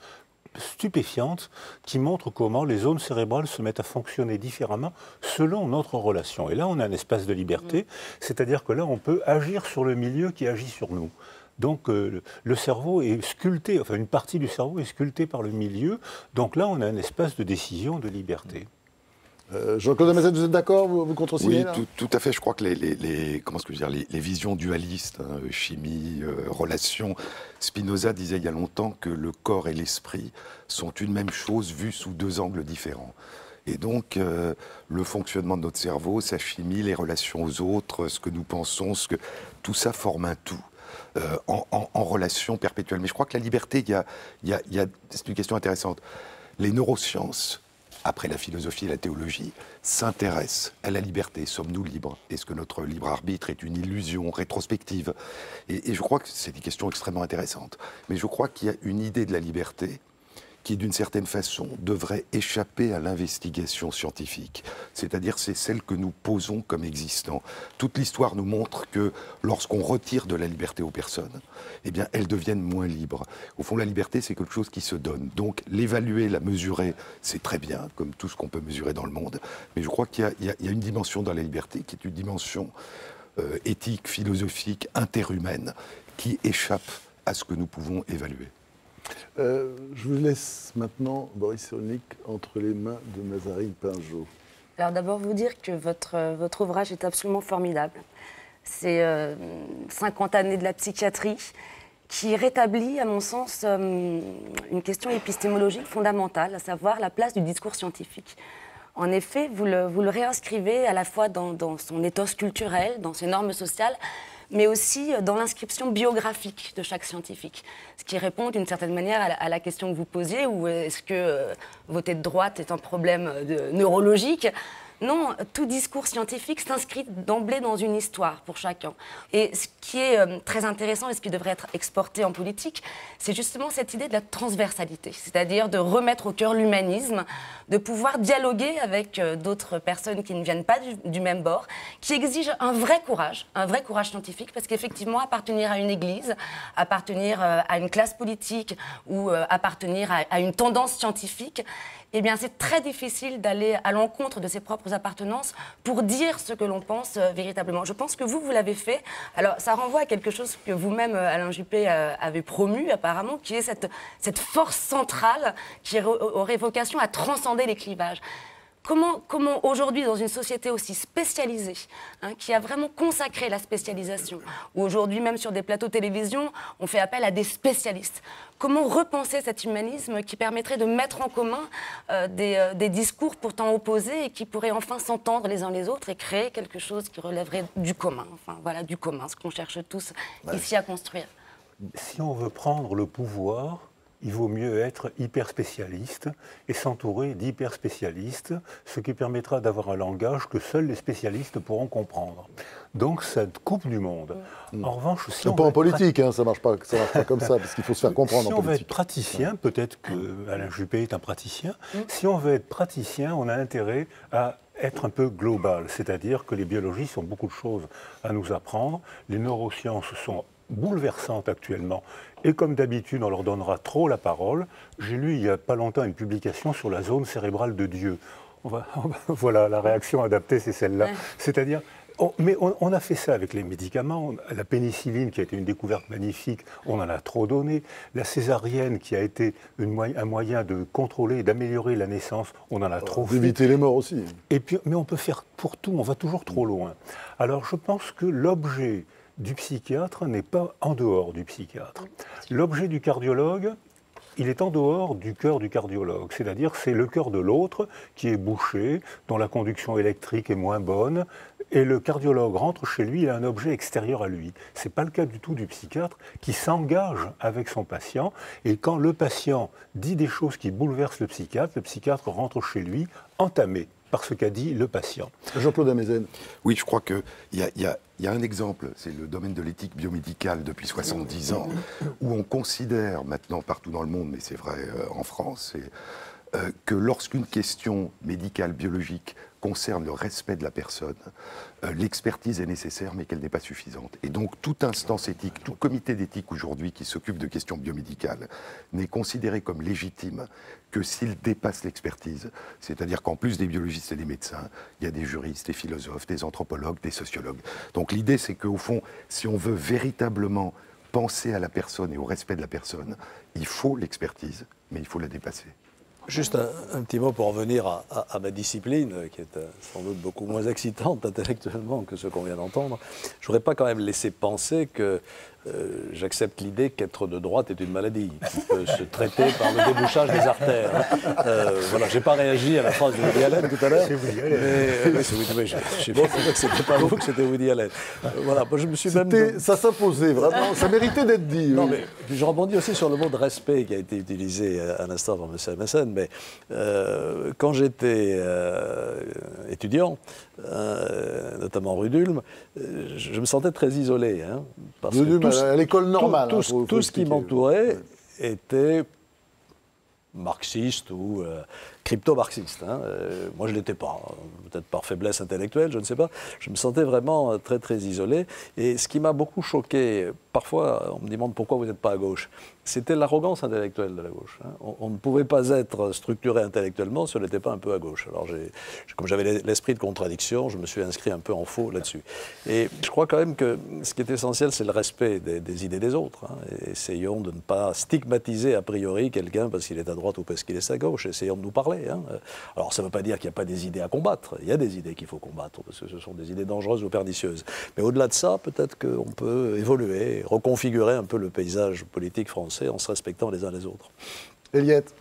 stupéfiantes qui montrent comment les zones cérébrales se mettent à fonctionner différemment selon notre relation. Et là, on a un espace de liberté, c'est-à-dire que là, on peut agir sur le milieu qui agit sur nous. Donc le cerveau est sculpté, enfin une partie du cerveau est sculptée par le milieu. Donc là, on a un espace de décision, de liberté. Jean-Claude Amazen, vous êtes d'accord? Vous contresignez? Oui, tout à fait. Je crois que les visions dualistes, hein, chimie, relations, Spinoza disait il y a longtemps que le corps et l'esprit sont une même chose vue sous deux angles différents. Et donc, le fonctionnement de notre cerveau, sa chimie, les relations aux autres, ce que nous pensons, tout ça forme un tout. En relation perpétuelle. Mais je crois que la liberté, c'est une question intéressante. Les neurosciences, après la philosophie et la théologie, s'intéressent à la liberté. Sommes-nous libres? Est-ce que notre libre arbitre est une illusion rétrospective? Et je crois que c'est des questions extrêmement intéressantes. Mais je crois qu'il y a une idée de la liberté qui, d'une certaine façon, devrait échapper à l'investigation scientifique. C'est-à-dire, c'est celle que nous posons comme existant. Toute l'histoire nous montre que lorsqu'on retire de la liberté aux personnes, eh bien, elles deviennent moins libres. Au fond, la liberté, c'est quelque chose qui se donne. Donc, l'évaluer, la mesurer, c'est très bien, comme tout ce qu'on peut mesurer dans le monde. Mais je crois qu'il y a une dimension dans la liberté qui est une dimension éthique, philosophique, interhumaine, qui échappe à ce que nous pouvons évaluer. Je vous laisse maintenant, Boris Cyrulnik, entre les mains de Mazarine Pinjot. Alors d'abord vous dire que votre ouvrage est absolument formidable. C'est 50 années de la psychiatrie qui rétablit, à mon sens, une question épistémologique fondamentale, à savoir la place du discours scientifique. En effet, vous le réinscrivez à la fois dans son ethos culturel, dans ses normes sociales, mais aussi dans l'inscription biographique de chaque scientifique. Ce qui répond d'une certaine manière à la question que vous posiez, ou est-ce que voter de droite est un problème neurologique? Non, tout discours scientifique s'inscrit d'emblée dans une histoire pour chacun. Et ce qui est très intéressant et ce qui devrait être exporté en politique, c'est justement cette idée de la transversalité, c'est-à-dire de remettre au cœur l'humanisme, de pouvoir dialoguer avec d'autres personnes qui ne viennent pas du même bord, qui exigent un vrai courage scientifique, parce qu'effectivement, appartenir à une église, appartenir à une classe politique ou appartenir à une tendance scientifique, eh bien, c'est très difficile d'aller à l'encontre de ses propres appartenances pour dire ce que l'on pense véritablement. Je pense que vous l'avez fait. Alors, ça renvoie à quelque chose que vous-même, Alain Juppé, avez promu, apparemment, qui est cette force centrale qui aurait vocation à transcender les clivages. Comment aujourd'hui, dans une société aussi spécialisée, qui a vraiment consacré la spécialisation, où aujourd'hui, même sur des plateaux télévision, on fait appel à des spécialistes, comment repenser cet humanisme qui permettrait de mettre en commun des discours pourtant opposés et qui pourraient enfin s'entendre les uns les autres et créer quelque chose qui relèverait du commun, enfin voilà, du commun, ce qu'on cherche tous ici à construire. Si on veut prendre le pouvoir, il vaut mieux être hyper spécialiste et s'entourer d'hyper spécialistes, ce qui permettra d'avoir un langage que seuls les spécialistes pourront comprendre. Donc ça coupe du monde. En revanche, si c'est pas en politique, hein, ça marche pas comme ça, parce qu'il faut se faire comprendre si en politique. Si on veut être praticien, peut-être que Alain Juppé est un praticien, si on veut être praticien, on a intérêt à être un peu global, c'est-à-dire que les biologistes ont beaucoup de choses à nous apprendre, les neurosciences sont bouleversantes actuellement. Et comme d'habitude, on leur donnera trop la parole. J'ai lu il n'y a pas longtemps une publication sur la zone cérébrale de Dieu. Voilà, la réaction adaptée, c'est celle-là. Ouais. C'est-à-dire, mais on a fait ça avec les médicaments. La pénicilline, qui a été une découverte magnifique, on en a trop donné. La césarienne, qui a été un moyen de contrôler et d'améliorer la naissance, on en a trop fait. D'éviter les morts aussi. Et puis, mais on peut faire pour tout, on va toujours trop loin. Alors je pense que l'objet du psychiatre n'est pas en dehors du psychiatre. L'objet du cardiologue, il est en dehors du cœur du cardiologue, c'est-à-dire c'est le cœur de l'autre qui est bouché, dont la conduction électrique est moins bonne, et le cardiologue rentre chez lui, il a un objet extérieur à lui. Ce n'est pas le cas du tout du psychiatre qui s'engage avec son patient, et quand le patient dit des choses qui bouleversent le psychiatre rentre chez lui entamé par ce qu'a dit le patient. Jean-Claude Amezen. Oui, je crois qu'il y a un exemple, c'est le domaine de l'éthique biomédicale depuis 70 ans, où on considère maintenant partout dans le monde, mais c'est vrai en France, que lorsqu'une question médicale, biologique, concerne le respect de la personne, l'expertise est nécessaire, mais qu'elle n'est pas suffisante. Et donc, toute instance éthique, tout comité d'éthique aujourd'hui qui s'occupe de questions biomédicales n'est considéré comme légitime que s'il dépasse l'expertise. C'est-à-dire qu'en plus des biologistes et des médecins, il y a des juristes, des philosophes, des anthropologues, des sociologues. Donc l'idée, c'est qu'au fond, si on veut véritablement penser à la personne et au respect de la personne, il faut l'expertise, mais il faut la dépasser. Juste un petit mot pour revenir à ma discipline, qui est sans doute beaucoup moins excitante intellectuellement que ce qu'on vient d'entendre. Je ne voudrais pas quand même laisser penser que j'accepte l'idée qu'être de droite est une maladie, qui peut se traiter par le débouchage des artères. Voilà, je n'ai pas réagi à la phrase de Woody Allen tout à l'heure. C'est Woody Allen. Mais c'est Woody, mais j'ai bien compris que ce n'était pas vous, que c'était Woody Allen. Voilà, moi je me suis même... Ça s'imposait, vraiment. Ça méritait d'être dit. Non, oui. mais puis je rebondis aussi sur le mot de respect qui a été utilisé à l'instant par M. Messen. Mais quand j'étais étudiant, notamment rue d'Ulm, je me sentais très isolé. Hein, parce que à l'école normale. Tout ce qui m'entourait était marxiste ou crypto-marxiste. Hein. Moi, je ne l'étais pas. Peut-être par faiblesse intellectuelle, je ne sais pas. Je me sentais vraiment très, très isolé. Et ce qui m'a beaucoup choqué, parfois, on me demande pourquoi vous n'êtes pas à gauche. C'était l'arrogance intellectuelle de la gauche. Hein. On ne pouvait pas être structuré intellectuellement si on n'était pas un peu à gauche. Alors, comme j'avais l'esprit de contradiction, je me suis inscrit un peu en faux là-dessus. Et je crois quand même que ce qui est essentiel, c'est le respect des idées des autres. Hein. Et essayons de ne pas stigmatiser a priori quelqu'un parce qu'il est à droite ou parce qu'il est à gauche. Essayons de nous parler. Hein. Alors, ça ne veut pas dire qu'il n'y a pas des idées à combattre. Il y a des idées qu'il faut combattre parce que ce sont des idées dangereuses ou pernicieuses. Mais au-delà de ça, peut-être qu'on peut évoluer, reconfigurer un peu le paysage politique français en se respectant les uns les autres. Eliette.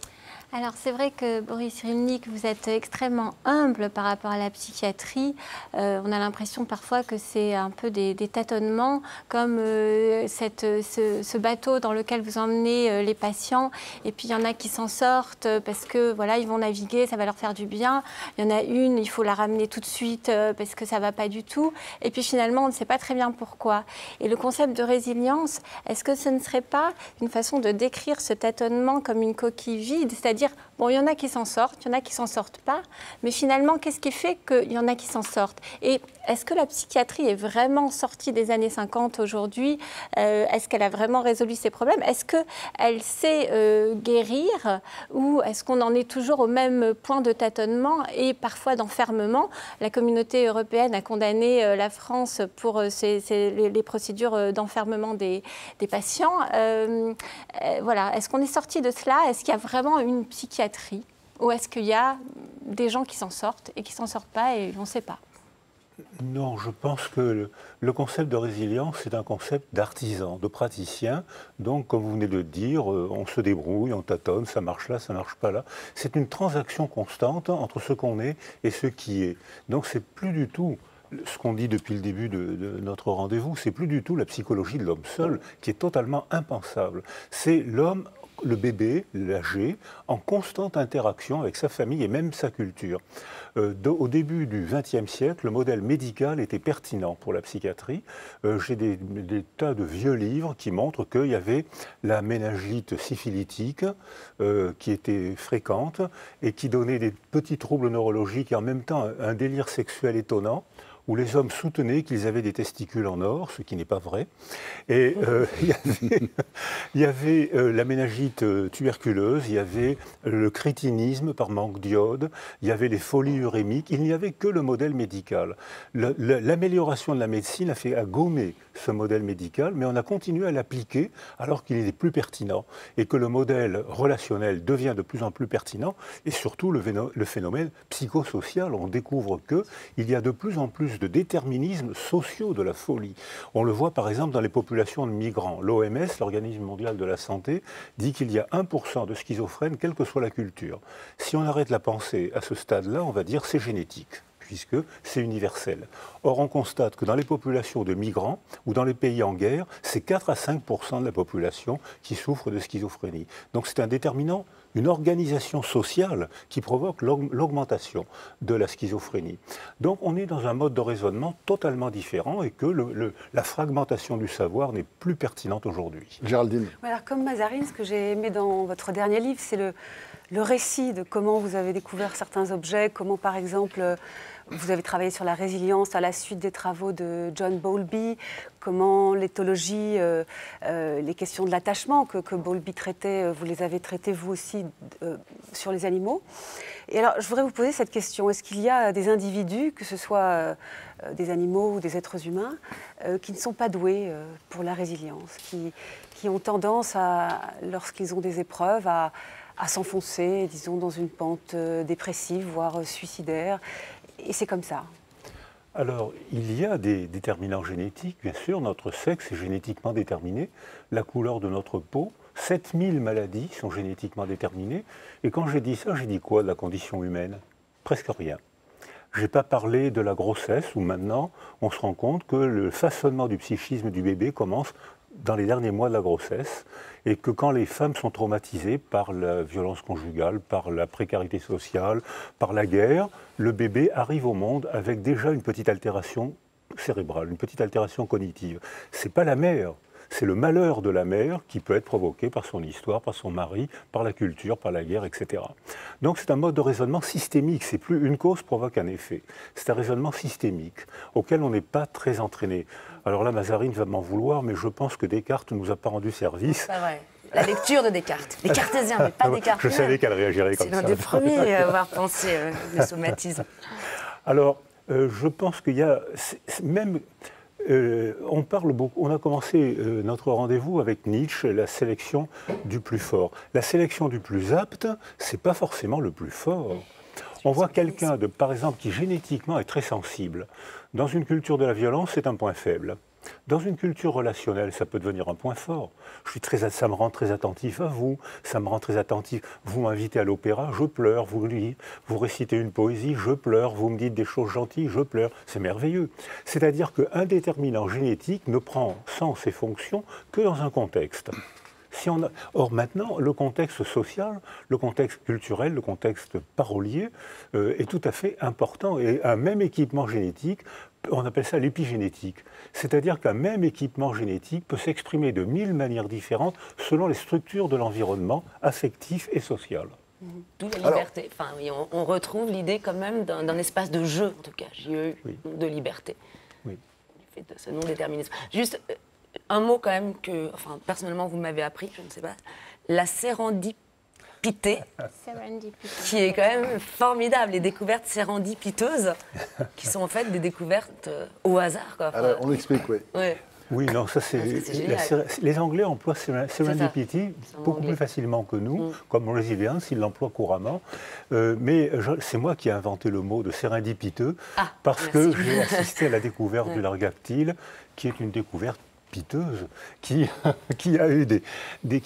Alors c'est vrai que Boris Cyrulnik, vous êtes extrêmement humble par rapport à la psychiatrie. On a l'impression parfois que c'est un peu des tâtonnements, comme ce bateau dans lequel vous emmenez les patients. Et puis il y en a qui s'en sortent parce que voilà, ils vont naviguer, ça va leur faire du bien. Il y en a une, il faut la ramener tout de suite parce que ça ne va pas du tout. Et puis finalement, on ne sait pas très bien pourquoi. Et le concept de résilience, est-ce que ce ne serait pas une façon de décrire ce tâtonnement comme une coquille vide, c'est-à-dire bon, il y en a qui s'en sortent, il y en a qui ne s'en sortent pas, mais finalement, qu'est-ce qui fait qu'il y en a qui s'en sortent? Et est-ce que la psychiatrie est vraiment sortie des années 50 aujourd'hui? Est-ce qu'elle a vraiment résolu ses problèmes? Est-ce qu'elle sait guérir? Ou est-ce qu'on en est toujours au même point de tâtonnement et parfois d'enfermement? La communauté européenne a condamné la France pour les procédures d'enfermement des patients. Voilà. Est-ce qu'on est sorti de cela? Est-ce qu'il y a vraiment une psychiatrie? Ou est-ce qu'il y a des gens qui s'en sortent et qui ne s'en sortent pas et on ne sait pas? Non, je pense que le concept de résilience, c'est un concept d'artisan, de praticien. Donc, comme vous venez de le dire, on se débrouille, on tâtonne, ça marche là, ça marche pas là. C'est une transaction constante entre ce qu'on est et ce qui est. Donc, c'est plus du tout ce qu'on dit depuis le début de notre rendez-vous, c'est plus du tout la psychologie de l'homme seul, qui est totalement impensable. C'est l'homme, le bébé, l'âgé, en constante interaction avec sa famille et même sa culture. Au début du XXe siècle, le modèle médical était pertinent pour la psychiatrie. J'ai des tas de vieux livres qui montrent qu'il y avait la méningite syphilitique qui était fréquente et qui donnait des petits troubles neurologiques et en même temps un délire sexuel étonnant, où les hommes soutenaient qu'ils avaient des testicules en or, ce qui n'est pas vrai. Et il y avait la méningite tuberculeuse, il y avait le crétinisme par manque d'iode, il y avait les folies urémiques. Il n'y avait que le modèle médical. L'amélioration de la médecine a gommé ce modèle médical, mais on a continué à l'appliquer alors qu'il est plus pertinent et que le modèle relationnel devient de plus en plus pertinent et surtout le phénomène psychosocial. On découvre qu'il y a de plus en plus de déterminismes sociaux de la folie. On le voit par exemple dans les populations de migrants. L'OMS, l'Organisme mondial de la santé, dit qu'il y a 1% de schizophrènes, quelle que soit la culture. Si on arrête la pensée à ce stade-là, on va dire c'est génétique, puisque c'est universel. Or, on constate que dans les populations de migrants ou dans les pays en guerre, c'est 4 à 5% de la population qui souffre de schizophrénie. Donc c'est un déterminant, une organisation sociale qui provoque l'augmentation de la schizophrénie. Donc on est dans un mode de raisonnement totalement différent et que la fragmentation du savoir n'est plus pertinente aujourd'hui. Géraldine. Alors, comme Mazarine, ce que j'ai aimé dans votre dernier livre, c'est le récit de comment vous avez découvert certains objets, comment par exemple vous avez travaillé sur la résilience à la suite des travaux de John Bowlby, comment l'éthologie, les questions de l'attachement que Bowlby traitait, vous les avez traitées vous aussi sur les animaux. Et alors je voudrais vous poser cette question, est-ce qu'il y a des individus, que ce soit des animaux ou des êtres humains qui ne sont pas doués pour la résilience, qui ont tendance, lorsqu'ils ont des épreuves, à s'enfoncer, disons, dans une pente dépressive, voire suicidaire. Et c'est comme ça. Alors, il y a des déterminants génétiques, bien sûr. Notre sexe est génétiquement déterminé. La couleur de notre peau, 7000 maladies sont génétiquement déterminées. Et quand j'ai dit ça, j'ai dit quoi de la condition humaine? Presque rien. Je n'ai pas parlé de la grossesse, où maintenant, on se rend compte que le façonnement du psychisme du bébé commence dans les derniers mois de la grossesse, et que quand les femmes sont traumatisées par la violence conjugale, par la précarité sociale, par la guerre, le bébé arrive au monde avec déjà une petite altération cérébrale, une petite altération cognitive. Ce n'est pas la mère, c'est le malheur de la mère qui peut être provoqué par son histoire, par son mari, par la culture, par la guerre, etc. Donc c'est un mode de raisonnement systémique, c'est plus une cause provoque un effet. C'est un raisonnement systémique auquel on n'est pas très entraîné. Alors là, Mazarine va m'en vouloir, mais je pense que Descartes ne nous a pas rendu service. C'est vrai. La lecture de Descartes. Les cartésiens, mais pas Descartes. Je savais qu'elle réagirait comme ça. C'est l'un des premiers à avoir pensé le somatisme. Alors, je pense qu'il y a même... on parle beaucoup, on a commencé notre rendez-vous avec Nietzsche, la sélection du plus fort. La sélection du plus apte, c'est pas forcément le plus fort. On voit quelqu'un, par exemple, qui génétiquement est très sensible. Dans une culture de la violence, c'est un point faible. Dans une culture relationnelle, ça peut devenir un point fort. Ça me rend très attentif à vous, ça me rend très attentif. Vous m'invitez à l'opéra, je pleure. Vous récitez une poésie, je pleure. Vous me dites des choses gentilles, je pleure. C'est merveilleux. C'est-à-dire qu'un déterminant génétique ne prend sens et fonction que dans un contexte. Or maintenant, le contexte social, le contexte culturel, le contexte parolier est tout à fait important. Et un même équipement génétique, on appelle ça l'épigénétique. C'est-à-dire qu'un même équipement génétique peut s'exprimer de 1000 manières différentes selon les structures de l'environnement affectif et social. D'où la liberté. Enfin, oui, on retrouve l'idée quand même d'un espace de jeu, en tout cas, JE, oui. De liberté. Oui. Du fait de ce non-déterminisme. Juste un mot quand même que, enfin, personnellement, vous m'avez appris, je ne sais pas, la sérendipité, qui est quand même formidable. Les découvertes sérendipiteuses, qui sont en fait des découvertes au hasard. Quoi. Enfin, alors, on explique, oui. Ouais. Oui, non, ça c'est... Les Anglais emploient serendipity beaucoup plus facilement que nous, comme resilience, ils l'emploient couramment. Mais c'est moi qui ai inventé le mot de sérendipiteux, parce que j'ai assisté à la découverte du largaptile, qui est une découverte piteuse, qui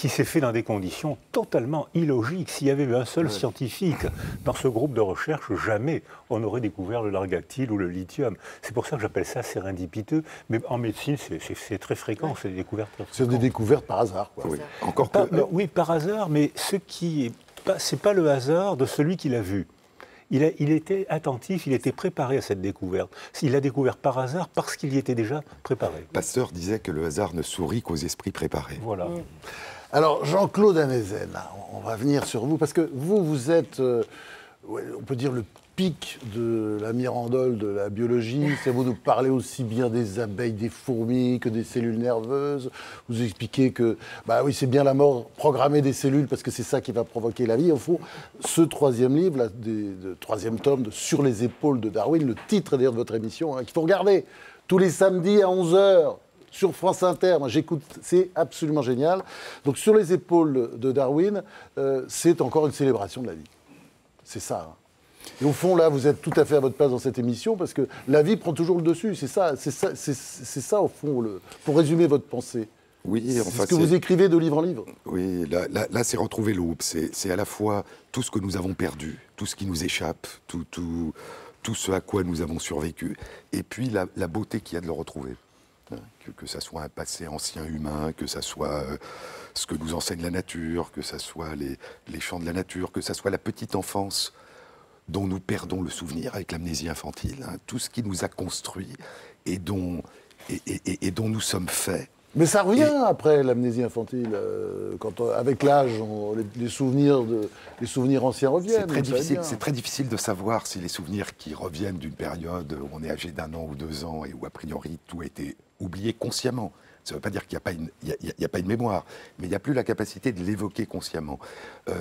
s'est fait dans des conditions totalement illogiques. S'il y avait eu un seul scientifique dans ce groupe de recherche, jamais on aurait découvert le largaptile ou le lithium. C'est pour ça que j'appelle ça sérendipiteux. Mais en médecine, c'est très fréquent, c'est des découvertes très fréquentes. C'est des découvertes par hasard, quoi. Oui. Encore oui, par hasard, mais c'est pas le hasard de celui qui l'a vu. Il était attentif, il était préparé à cette découverte. Il l'a découvert par hasard parce qu'il y était déjà préparé. Pasteur disait que le hasard ne sourit qu'aux esprits préparés. Voilà. Alors, Jean-Claude Amezen, on va venir sur vous, parce que vous êtes, on peut dire, le pic de la mirandole de la biologie. C'est vous nous parlez aussi bien des abeilles, des fourmis, que des cellules nerveuses. Vous expliquez que, bah oui, c'est bien la mort programmée des cellules, parce que c'est ça qui va provoquer la vie. Au fond, ce troisième livre, là, troisième tome de Sur les épaules de Darwin, le titre d'ailleurs de votre émission, qu'il faut regarder tous les samedis à 11h. Sur France Inter, moi j'écoute, c'est absolument génial. Donc sur les épaules de Darwin, c'est encore une célébration de la vie. C'est ça. Hein. Et au fond, là, vous êtes tout à fait à votre place dans cette émission, parce que la vie prend toujours le dessus. C'est ça au fond, pour résumer votre pensée. Oui, enfin, c'est ce que vous écrivez de livre en livre. Oui, là c'est retrouver l'aube. C'est à la fois tout ce que nous avons perdu, tout ce qui nous échappe, tout ce à quoi nous avons survécu, et puis la beauté qu'il y a de le retrouver. Que ça soit un passé ancien humain, que ça soit ce que nous enseigne la nature, que ça soit les chants de la nature, que ça soit la petite enfance dont nous perdons le souvenir avec l'amnésie infantile, hein, tout ce qui nous a construit et dont nous sommes faits. Mais ça revient après l'amnésie infantile, avec l'âge, les souvenirs anciens reviennent. C'est très difficile de savoir si les souvenirs qui reviennent d'une période où on est âgé d'1 an ou 2 ans et où a priori tout a été oublié consciemment. Ça ne veut pas dire qu'il n'y a pas une mémoire, mais il n'y a plus la capacité de l'évoquer consciemment.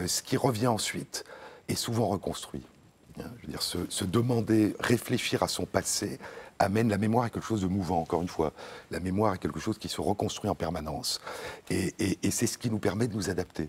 Ce qui revient ensuite est souvent reconstruit. Je veux dire, se demander, réfléchir à son passé amène la mémoire à quelque chose de mouvant, encore une fois. La mémoire est quelque chose qui se reconstruit en permanence. Et c'est ce qui nous permet de nous adapter.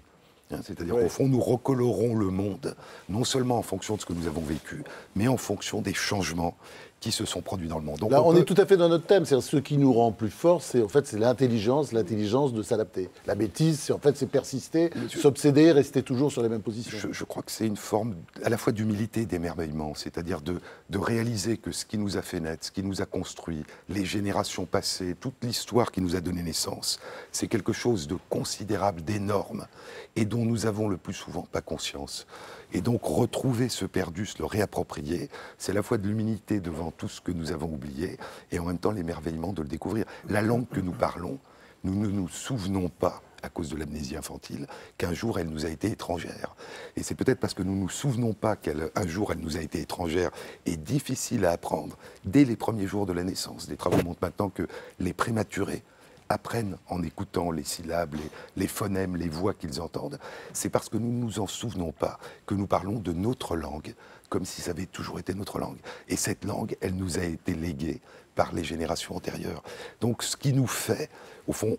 C'est-à-dire qu'au fond, nous recolorons le monde, non seulement en fonction de ce que nous avons vécu, mais en fonction des changements qui se sont produits dans le monde. Donc là, on est tout à fait dans notre thème. C'est ce qui nous rend plus forts, c'est l'intelligence de s'adapter. La bêtise, c'est persister, s'obséder, rester toujours sur les mêmes positions. Je crois que c'est une forme à la fois d'humilité et d'émerveillement, c'est-à-dire de réaliser que ce qui nous a fait naître, ce qui nous a construit, les générations passées, toute l'histoire qui nous a donné naissance, c'est quelque chose de considérable, d'énorme, et dont nous avons le plus souvent pas conscience. Et donc retrouver ce perdu, se le réapproprier, c'est à la fois de l'humilité devant tout ce que nous avons oublié et en même temps l'émerveillement de le découvrir. La langue que nous parlons, nous ne nous souvenons pas, à cause de l'amnésie infantile, qu'un jour elle nous a été étrangère. Et c'est peut-être parce que nous ne nous souvenons pas qu'un jour elle nous a été étrangère et difficile à apprendre dès les premiers jours de la naissance. Des travaux montrent maintenant que les prématurés apprennent en écoutant les syllabes, les phonèmes, les voix qu'ils entendent. C'est parce que nous ne nous en souvenons pas que nous parlons de notre langue, comme si ça avait toujours été notre langue. Et cette langue, elle nous a été léguée par les générations antérieures. Donc ce qui nous fait, au fond,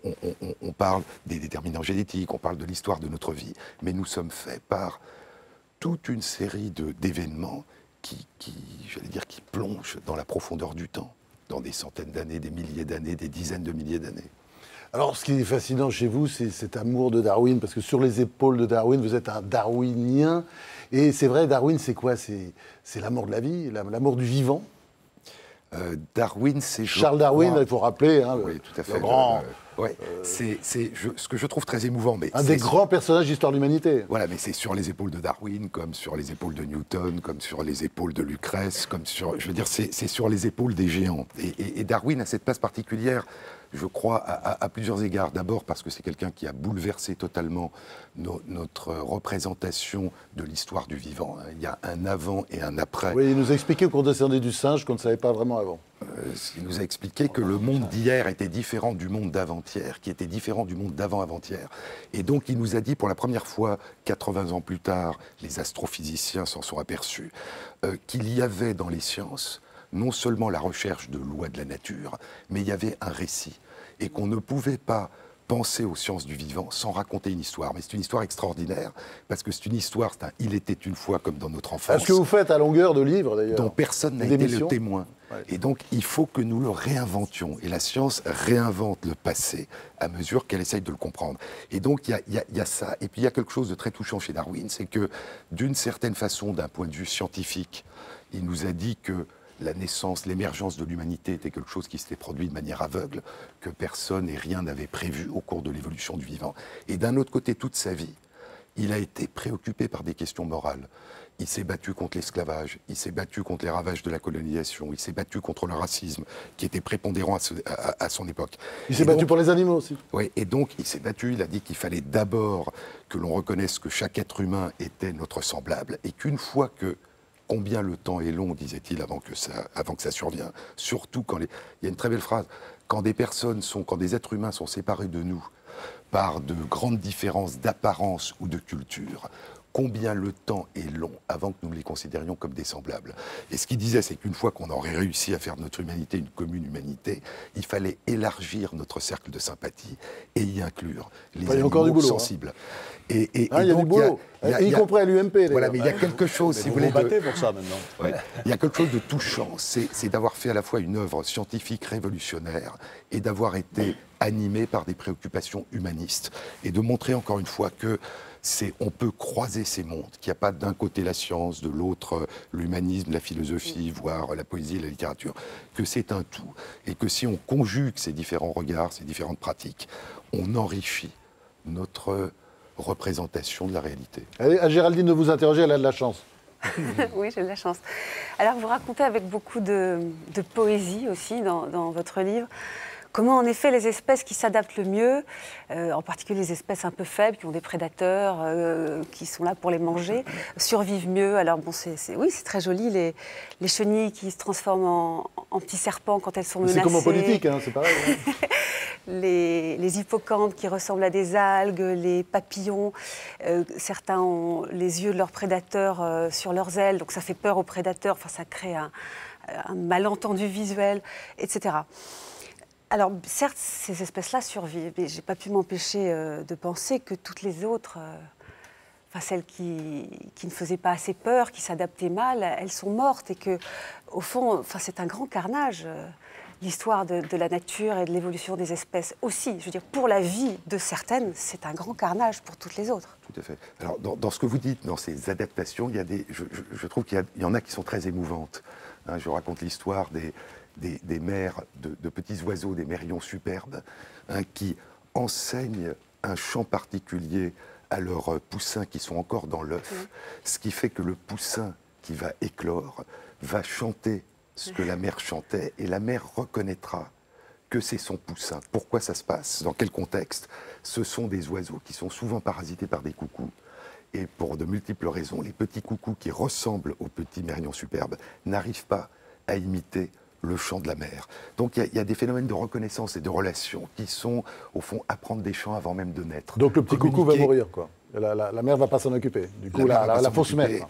on parle des déterminants génétiques, on parle de l'histoire de notre vie, mais nous sommes faits par toute une série d'événements qui plongent dans la profondeur du temps, dans des centaines d'années, des milliers d'années, des dizaines de milliers d'années. Alors, ce qui est fascinant chez vous, c'est cet amour de Darwin, parce que sur les épaules de Darwin, vous êtes un darwinien. Et c'est vrai, Darwin, c'est quoi? C'est l'amour de la vie, l'amour du vivant. Darwin, c'est... Charles Darwin, il faut rappeler, oui, tout à fait, le grand... c'est ce que je trouve très émouvant. Mais un des grands personnages de l'histoire de l'humanité. Voilà, mais c'est sur les épaules de Darwin, comme sur les épaules de Newton, comme sur les épaules de Lucrèce, comme sur... Je veux dire, c'est sur les épaules des géants. Et Darwin a cette place particulière, je crois, à plusieurs égards. D'abord parce que c'est quelqu'un qui a bouleversé totalement notre représentation de l'histoire du vivant. Il y a un avant et un après. Oui, il nous a expliqué au cours descendait du singe qu'on ne savait pas vraiment avant. Il nous a expliqué que le monde d'hier était différent du monde d'avant-hier, qui était différent du monde d'avant-avant-hier. Et donc il nous a dit pour la première fois, 80 ans plus tard, les astrophysiciens s'en sont aperçus, qu'il y avait dans les sciences non seulement la recherche de lois de la nature, mais il y avait un récit. Et qu'on ne pouvait pas penser aux sciences du vivant sans raconter une histoire. Mais c'est une histoire extraordinaire, parce que c'est une histoire, c'est un « il était une fois » comme dans notre enfance. Ce que vous faites à longueur de livres, d'ailleurs. Dont personne n'a été le témoin. Ouais. Et donc, il faut que nous le réinventions. Et la science réinvente le passé à mesure qu'elle essaye de le comprendre. Et donc, il y a ça. Et puis, il y a quelque chose de très touchant chez Darwin, c'est que, d'une certaine façon, d'un point de vue scientifique, il nous a dit que la naissance, l'émergence de l'humanité était quelque chose qui s'était produit de manière aveugle, que personne et rien n'avait prévu au cours de l'évolution du vivant. Et d'un autre côté, toute sa vie, il a été préoccupé par des questions morales. Il s'est battu contre l'esclavage, il s'est battu contre les ravages de la colonisation, il s'est battu contre le racisme, qui était prépondérant à son époque. Il s'est battu pour les animaux aussi. Oui, et donc il s'est battu, il a dit qu'il fallait d'abord que l'on reconnaisse que chaque être humain était notre semblable, et qu'une fois que combien le temps est long, disait-il, avant que ça survienne. Surtout quand il y a une très belle phrase, quand des êtres humains sont séparés de nous par de grandes différences d'apparence ou de culture, combien le temps est long avant que nous les considérions comme des semblables. Et ce qu'il disait, c'est qu'une fois qu'on aurait réussi à faire de notre humanité une commune humanité, il fallait élargir notre cercle de sympathie et y inclure les animaux sensibles. Il y a du boulot, y compris à l'UMP. Voilà, mais il y a quelque chose, si vous voulez... Vous battez pour ça, maintenant. Ouais, il y a quelque chose de touchant, c'est d'avoir fait à la fois une œuvre scientifique révolutionnaire et d'avoir été animé par des préoccupations humanistes. Et de montrer encore une fois que on peut croiser ces mondes, qu'il n'y a pas d'un côté la science, de l'autre l'humanisme, la philosophie, voire la poésie et la littérature, que c'est un tout. Et que si on conjugue ces différents regards, ces différentes pratiques, on enrichit notre représentation de la réalité. Allez, à Géraldine de vous interroger, elle a de la chance. Oui, j'ai de la chance. Alors, vous racontez avec beaucoup de poésie aussi dans votre livre comment, en effet, les espèces qui s'adaptent le mieux, en particulier les espèces un peu faibles, qui ont des prédateurs, qui sont là pour les manger, survivent mieux. Alors, bon, oui, c'est très joli, les chenilles qui se transforment en petits serpents quand elles sont menacées. C'est comme en politique, hein, c'est pareil. Hein. Les hippocampes qui ressemblent à des algues, les papillons, certains ont les yeux de leurs prédateurs sur leurs ailes, donc ça fait peur aux prédateurs, enfin ça crée un malentendu visuel, etc. Alors, certes, ces espèces-là survivent, mais je n'ai pas pu m'empêcher de penser que toutes les autres, celles qui ne faisaient pas assez peur, qui s'adaptaient mal, elles sont mortes et que, au fond, c'est un grand carnage, l'histoire de la nature et de l'évolution des espèces aussi. Je veux dire, pour la vie de certaines, c'est un grand carnage pour toutes les autres. Tout à fait. Alors, dans ce que vous dites, dans ces adaptations, il y a je trouve qu'il y en a qui sont très émouvantes. Hein, je raconte l'histoire des mères de petits oiseaux, des mérions superbes, hein, qui enseignent un chant particulier à leurs poussins qui sont encore dans l'œuf, ce qui fait que le poussin qui va éclore va chanter ce que la mère chantait, et la mère reconnaîtra que c'est son poussin. Pourquoi ça se passe? Dans quel contexte? Ce sont des oiseaux qui sont souvent parasités par des coucous. Et pour de multiples raisons, les petits coucous qui ressemblent aux petits mérions superbes n'arrivent pas à imiter le chant de la mère. Donc il y a des phénomènes de reconnaissance et de relations qui sont, au fond, apprendre des chants avant même de naître. Donc le petit coucou va mourir, quoi. La mère ne va pas s'en occuper. Du coup, la fausse mère.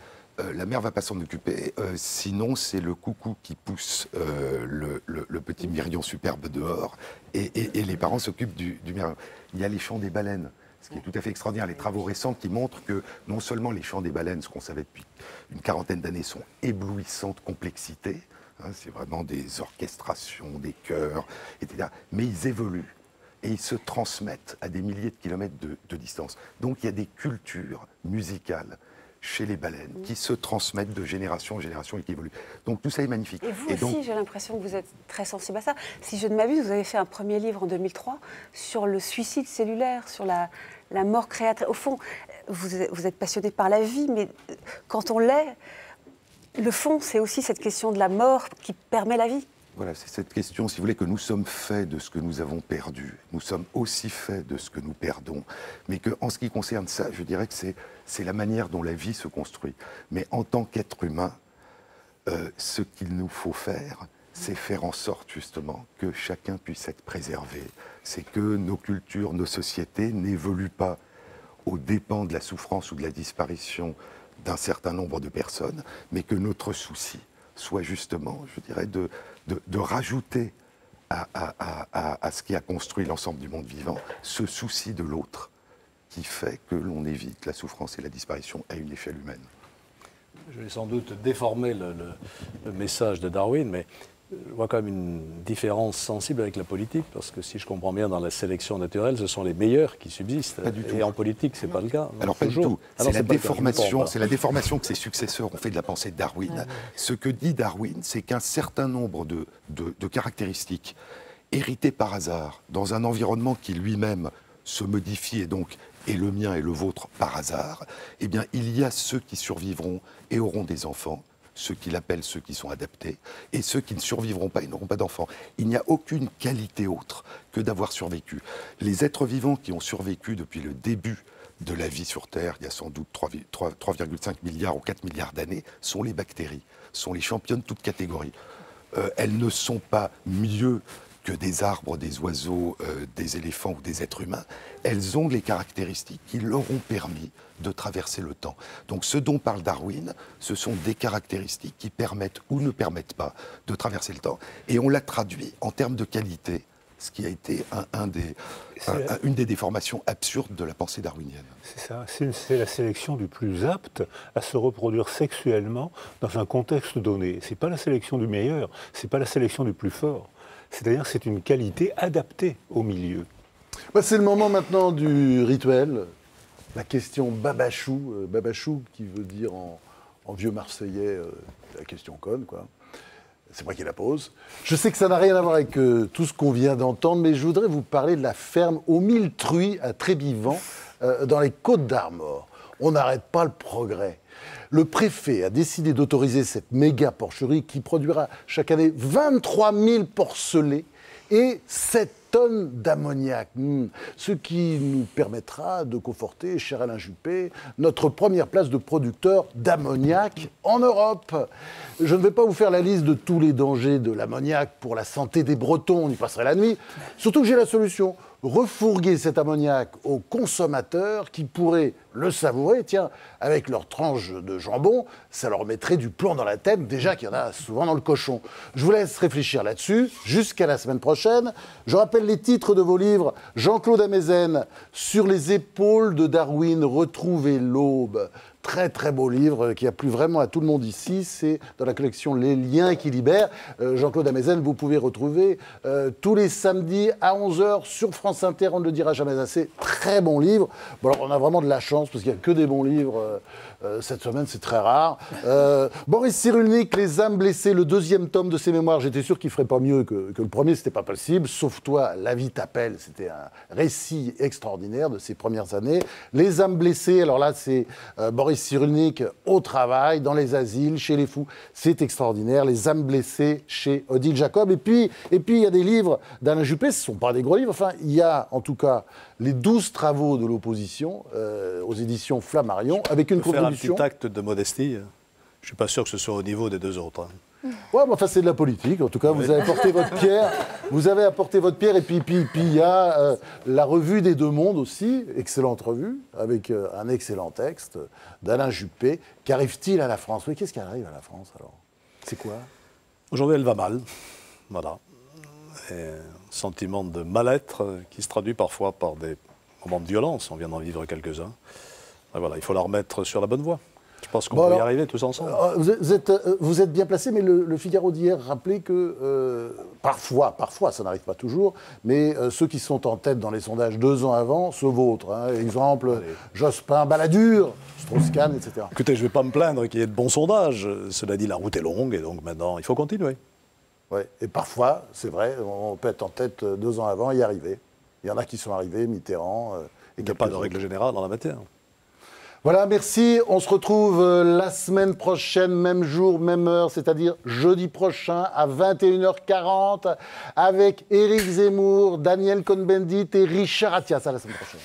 La mère ne va pas s'en occuper, sinon c'est le coucou qui pousse le petit mérion superbe dehors, et les parents s'occupent du mérion. Il y a les chants des baleines, ce qui est tout à fait extraordinaire. Les travaux récents qui montrent que non seulement les chants des baleines, ce qu'on savait depuis une quarantaine d'années, sont éblouissants de complexité, hein, c'est vraiment des orchestrations, des chœurs, etc. Mais ils évoluent et ils se transmettent à des milliers de kilomètres de distance. Donc il y a des cultures musicales chez les baleines, qui se transmettent de génération en génération et qui évoluent. Donc tout ça est magnifique. Et vous aussi, j'ai l'impression que vous êtes très sensible à ça. Si je ne m'abuse, vous avez fait un premier livre en 2003 sur le suicide cellulaire, sur la mort créatrice. Au fond, vous êtes passionné par la vie, mais quand on l'est, le fond, c'est aussi cette question de la mort qui permet la vie. Voilà, c'est cette question, si vous voulez, que nous sommes faits de ce que nous avons perdu. Nous sommes aussi faits de ce que nous perdons. Mais qu'en ce qui concerne ça, je dirais que c'est la manière dont la vie se construit. Mais en tant qu'être humain, ce qu'il nous faut faire, c'est faire en sorte, justement, que chacun puisse être préservé. C'est que nos cultures, nos sociétés n'évoluent pas aux dépens de la souffrance ou de la disparition d'un certain nombre de personnes, mais que notre souci soit justement, je dirais, de rajouter à ce qui a construit l'ensemble du monde vivant ce souci de l'autre qui fait que l'on évite la souffrance et la disparition à une échelle humaine. Je vais sans doute déformer le message de Darwin, mais je vois quand même une différence sensible avec la politique, parce que si je comprends bien, dans la sélection naturelle, ce sont les meilleurs qui subsistent. Pas du tout. Et en politique, ce n'est pas le cas. Alors pas du tout. C'est la déformation que ses successeurs ont fait de la pensée de Darwin. Ce que dit Darwin, c'est qu'un certain nombre de caractéristiques héritées par hasard, dans un environnement qui lui-même se modifie et donc est le mien et le vôtre par hasard, eh bien il y a ceux qui survivront et auront des enfants, ceux qu'il appelle ceux qui sont adaptés, et ceux qui ne survivront pas et n'auront pas d'enfants. Il n'y a aucune qualité autre que d'avoir survécu. Les êtres vivants qui ont survécu depuis le début de la vie sur Terre, il y a sans doute 3,5 milliards ou 4 milliards d'années, sont les bactéries, sont les championnes de toute catégorie. Elles ne sont pas mieux que des arbres, des oiseaux, des éléphants ou des êtres humains. Elles ont les caractéristiques qui leur ont permis de traverser le temps. Donc ce dont parle Darwin, ce sont des caractéristiques qui permettent ou ne permettent pas de traverser le temps. Et on l'a traduit en termes de qualité, ce qui a été une des déformations absurdes de la pensée darwinienne. C'est ça, c'est la sélection du plus apte à se reproduire sexuellement dans un contexte donné. Ce n'est pas la sélection du meilleur, ce n'est pas la sélection du plus fort. C'est-à-dire que c'est une qualité adaptée au milieu. C'est le moment maintenant du rituel. La question Babachou. Babachou qui veut dire en vieux marseillais la question conne, quoi. C'est moi qui la pose. Je sais que ça n'a rien à voir avec tout ce qu'on vient d'entendre, mais je voudrais vous parler de la ferme aux 1000 truies à Trébivent, dans les Côtes-d'Armor. On n'arrête pas le progrès. Le préfet a décidé d'autoriser cette méga porcherie qui produira chaque année 23 000 porcelets et 7 tonnes d'ammoniac, ce qui nous permettra de conforter, cher Alain Juppé, notre première place de producteur d'ammoniac en Europe. Je ne vais pas vous faire la liste de tous les dangers de l'ammoniac pour la santé des Bretons, on y passerait la nuit, surtout que j'ai la solution. Refourguer cet ammoniac aux consommateurs qui pourraient le savourer, tiens, avec leur tranche de jambon, ça leur mettrait du plomb dans la tête, déjà qu'il y en a souvent dans le cochon. Je vous laisse réfléchir là-dessus, jusqu'à la semaine prochaine. Je rappelle les titres de vos livres. Jean-Claude Amezen, Sur les épaules de Darwin, Retrouver l'aube. Très très beau livre qui a plu vraiment à tout le monde ici. C'est dans la collection Les liens qui libèrent. Jean-Claude Amezen, vous pouvez retrouver tous les samedis à 11h sur France Inter. On ne le dira jamais assez. Très bon livre. Bon, alors on a vraiment de la chance parce qu'il n'y a que des bons livres cette semaine, c'est très rare. Boris Cyrulnik, Les âmes blessées, le 2e tome de ses mémoires. J'étais sûr qu'il ne ferait pas mieux que le premier, c'était pas possible. Sauve-toi, la vie t'appelle. C'était un récit extraordinaire de ses premières années. Les âmes blessées, alors là, c'est Boris Cyrulnik au travail, dans les asiles, chez les fous. C'est extraordinaire. Les âmes blessées chez Odile Jacob. Et puis, il y a des livres d'Alain Juppé. Ce ne sont pas des gros livres. Enfin, il y a en tout cas les 12 travaux de l'opposition aux éditions Flammarion, avec une contribution. Un petit acte de modestie. Je ne suis pas sûr que ce soit au niveau des deux autres. Ouais, mais enfin, c'est de la politique. En tout cas, vous avez apporté votre pierre. Vous avez apporté votre pierre. Et puis il y a la revue des Deux Mondes aussi, excellente revue, avec un excellent texte d'Alain Juppé. Qu'arrive-t-il à la France? Oui, qu'est-ce qui arrive à la France alors? C'est quoi? Aujourd'hui, elle va mal. Voilà. Et un sentiment de mal-être qui se traduit parfois par des moments de violence. On vient d'en vivre quelques-uns. Et voilà, il faut la remettre sur la bonne voie. Je pense qu'on peut y arriver tous ensemble. Vous êtes bien placé, mais le Figaro d'hier rappelait que parfois, ça n'arrive pas toujours, mais ceux qui sont en tête dans les sondages 2 ans avant se vautrent. Hein. Exemple, Jospin, Balladur, Strauss-Kahn, etc. Écoutez, je ne vais pas me plaindre qu'il y ait de bons sondages. Cela dit, la route est longue et donc maintenant, il faut continuer. Ouais. Et parfois, c'est vrai, on peut être en tête 2 ans avant et y arriver. Il y en a qui sont arrivés, Mitterrand. Il n'y a pas de règle générale en la matière. Voilà, merci. On se retrouve la semaine prochaine, même jour, même heure, c'est-à-dire jeudi prochain à 21h40 avec Éric Zemmour, Daniel Cohn-Bendit et Richard Attias. À la semaine prochaine.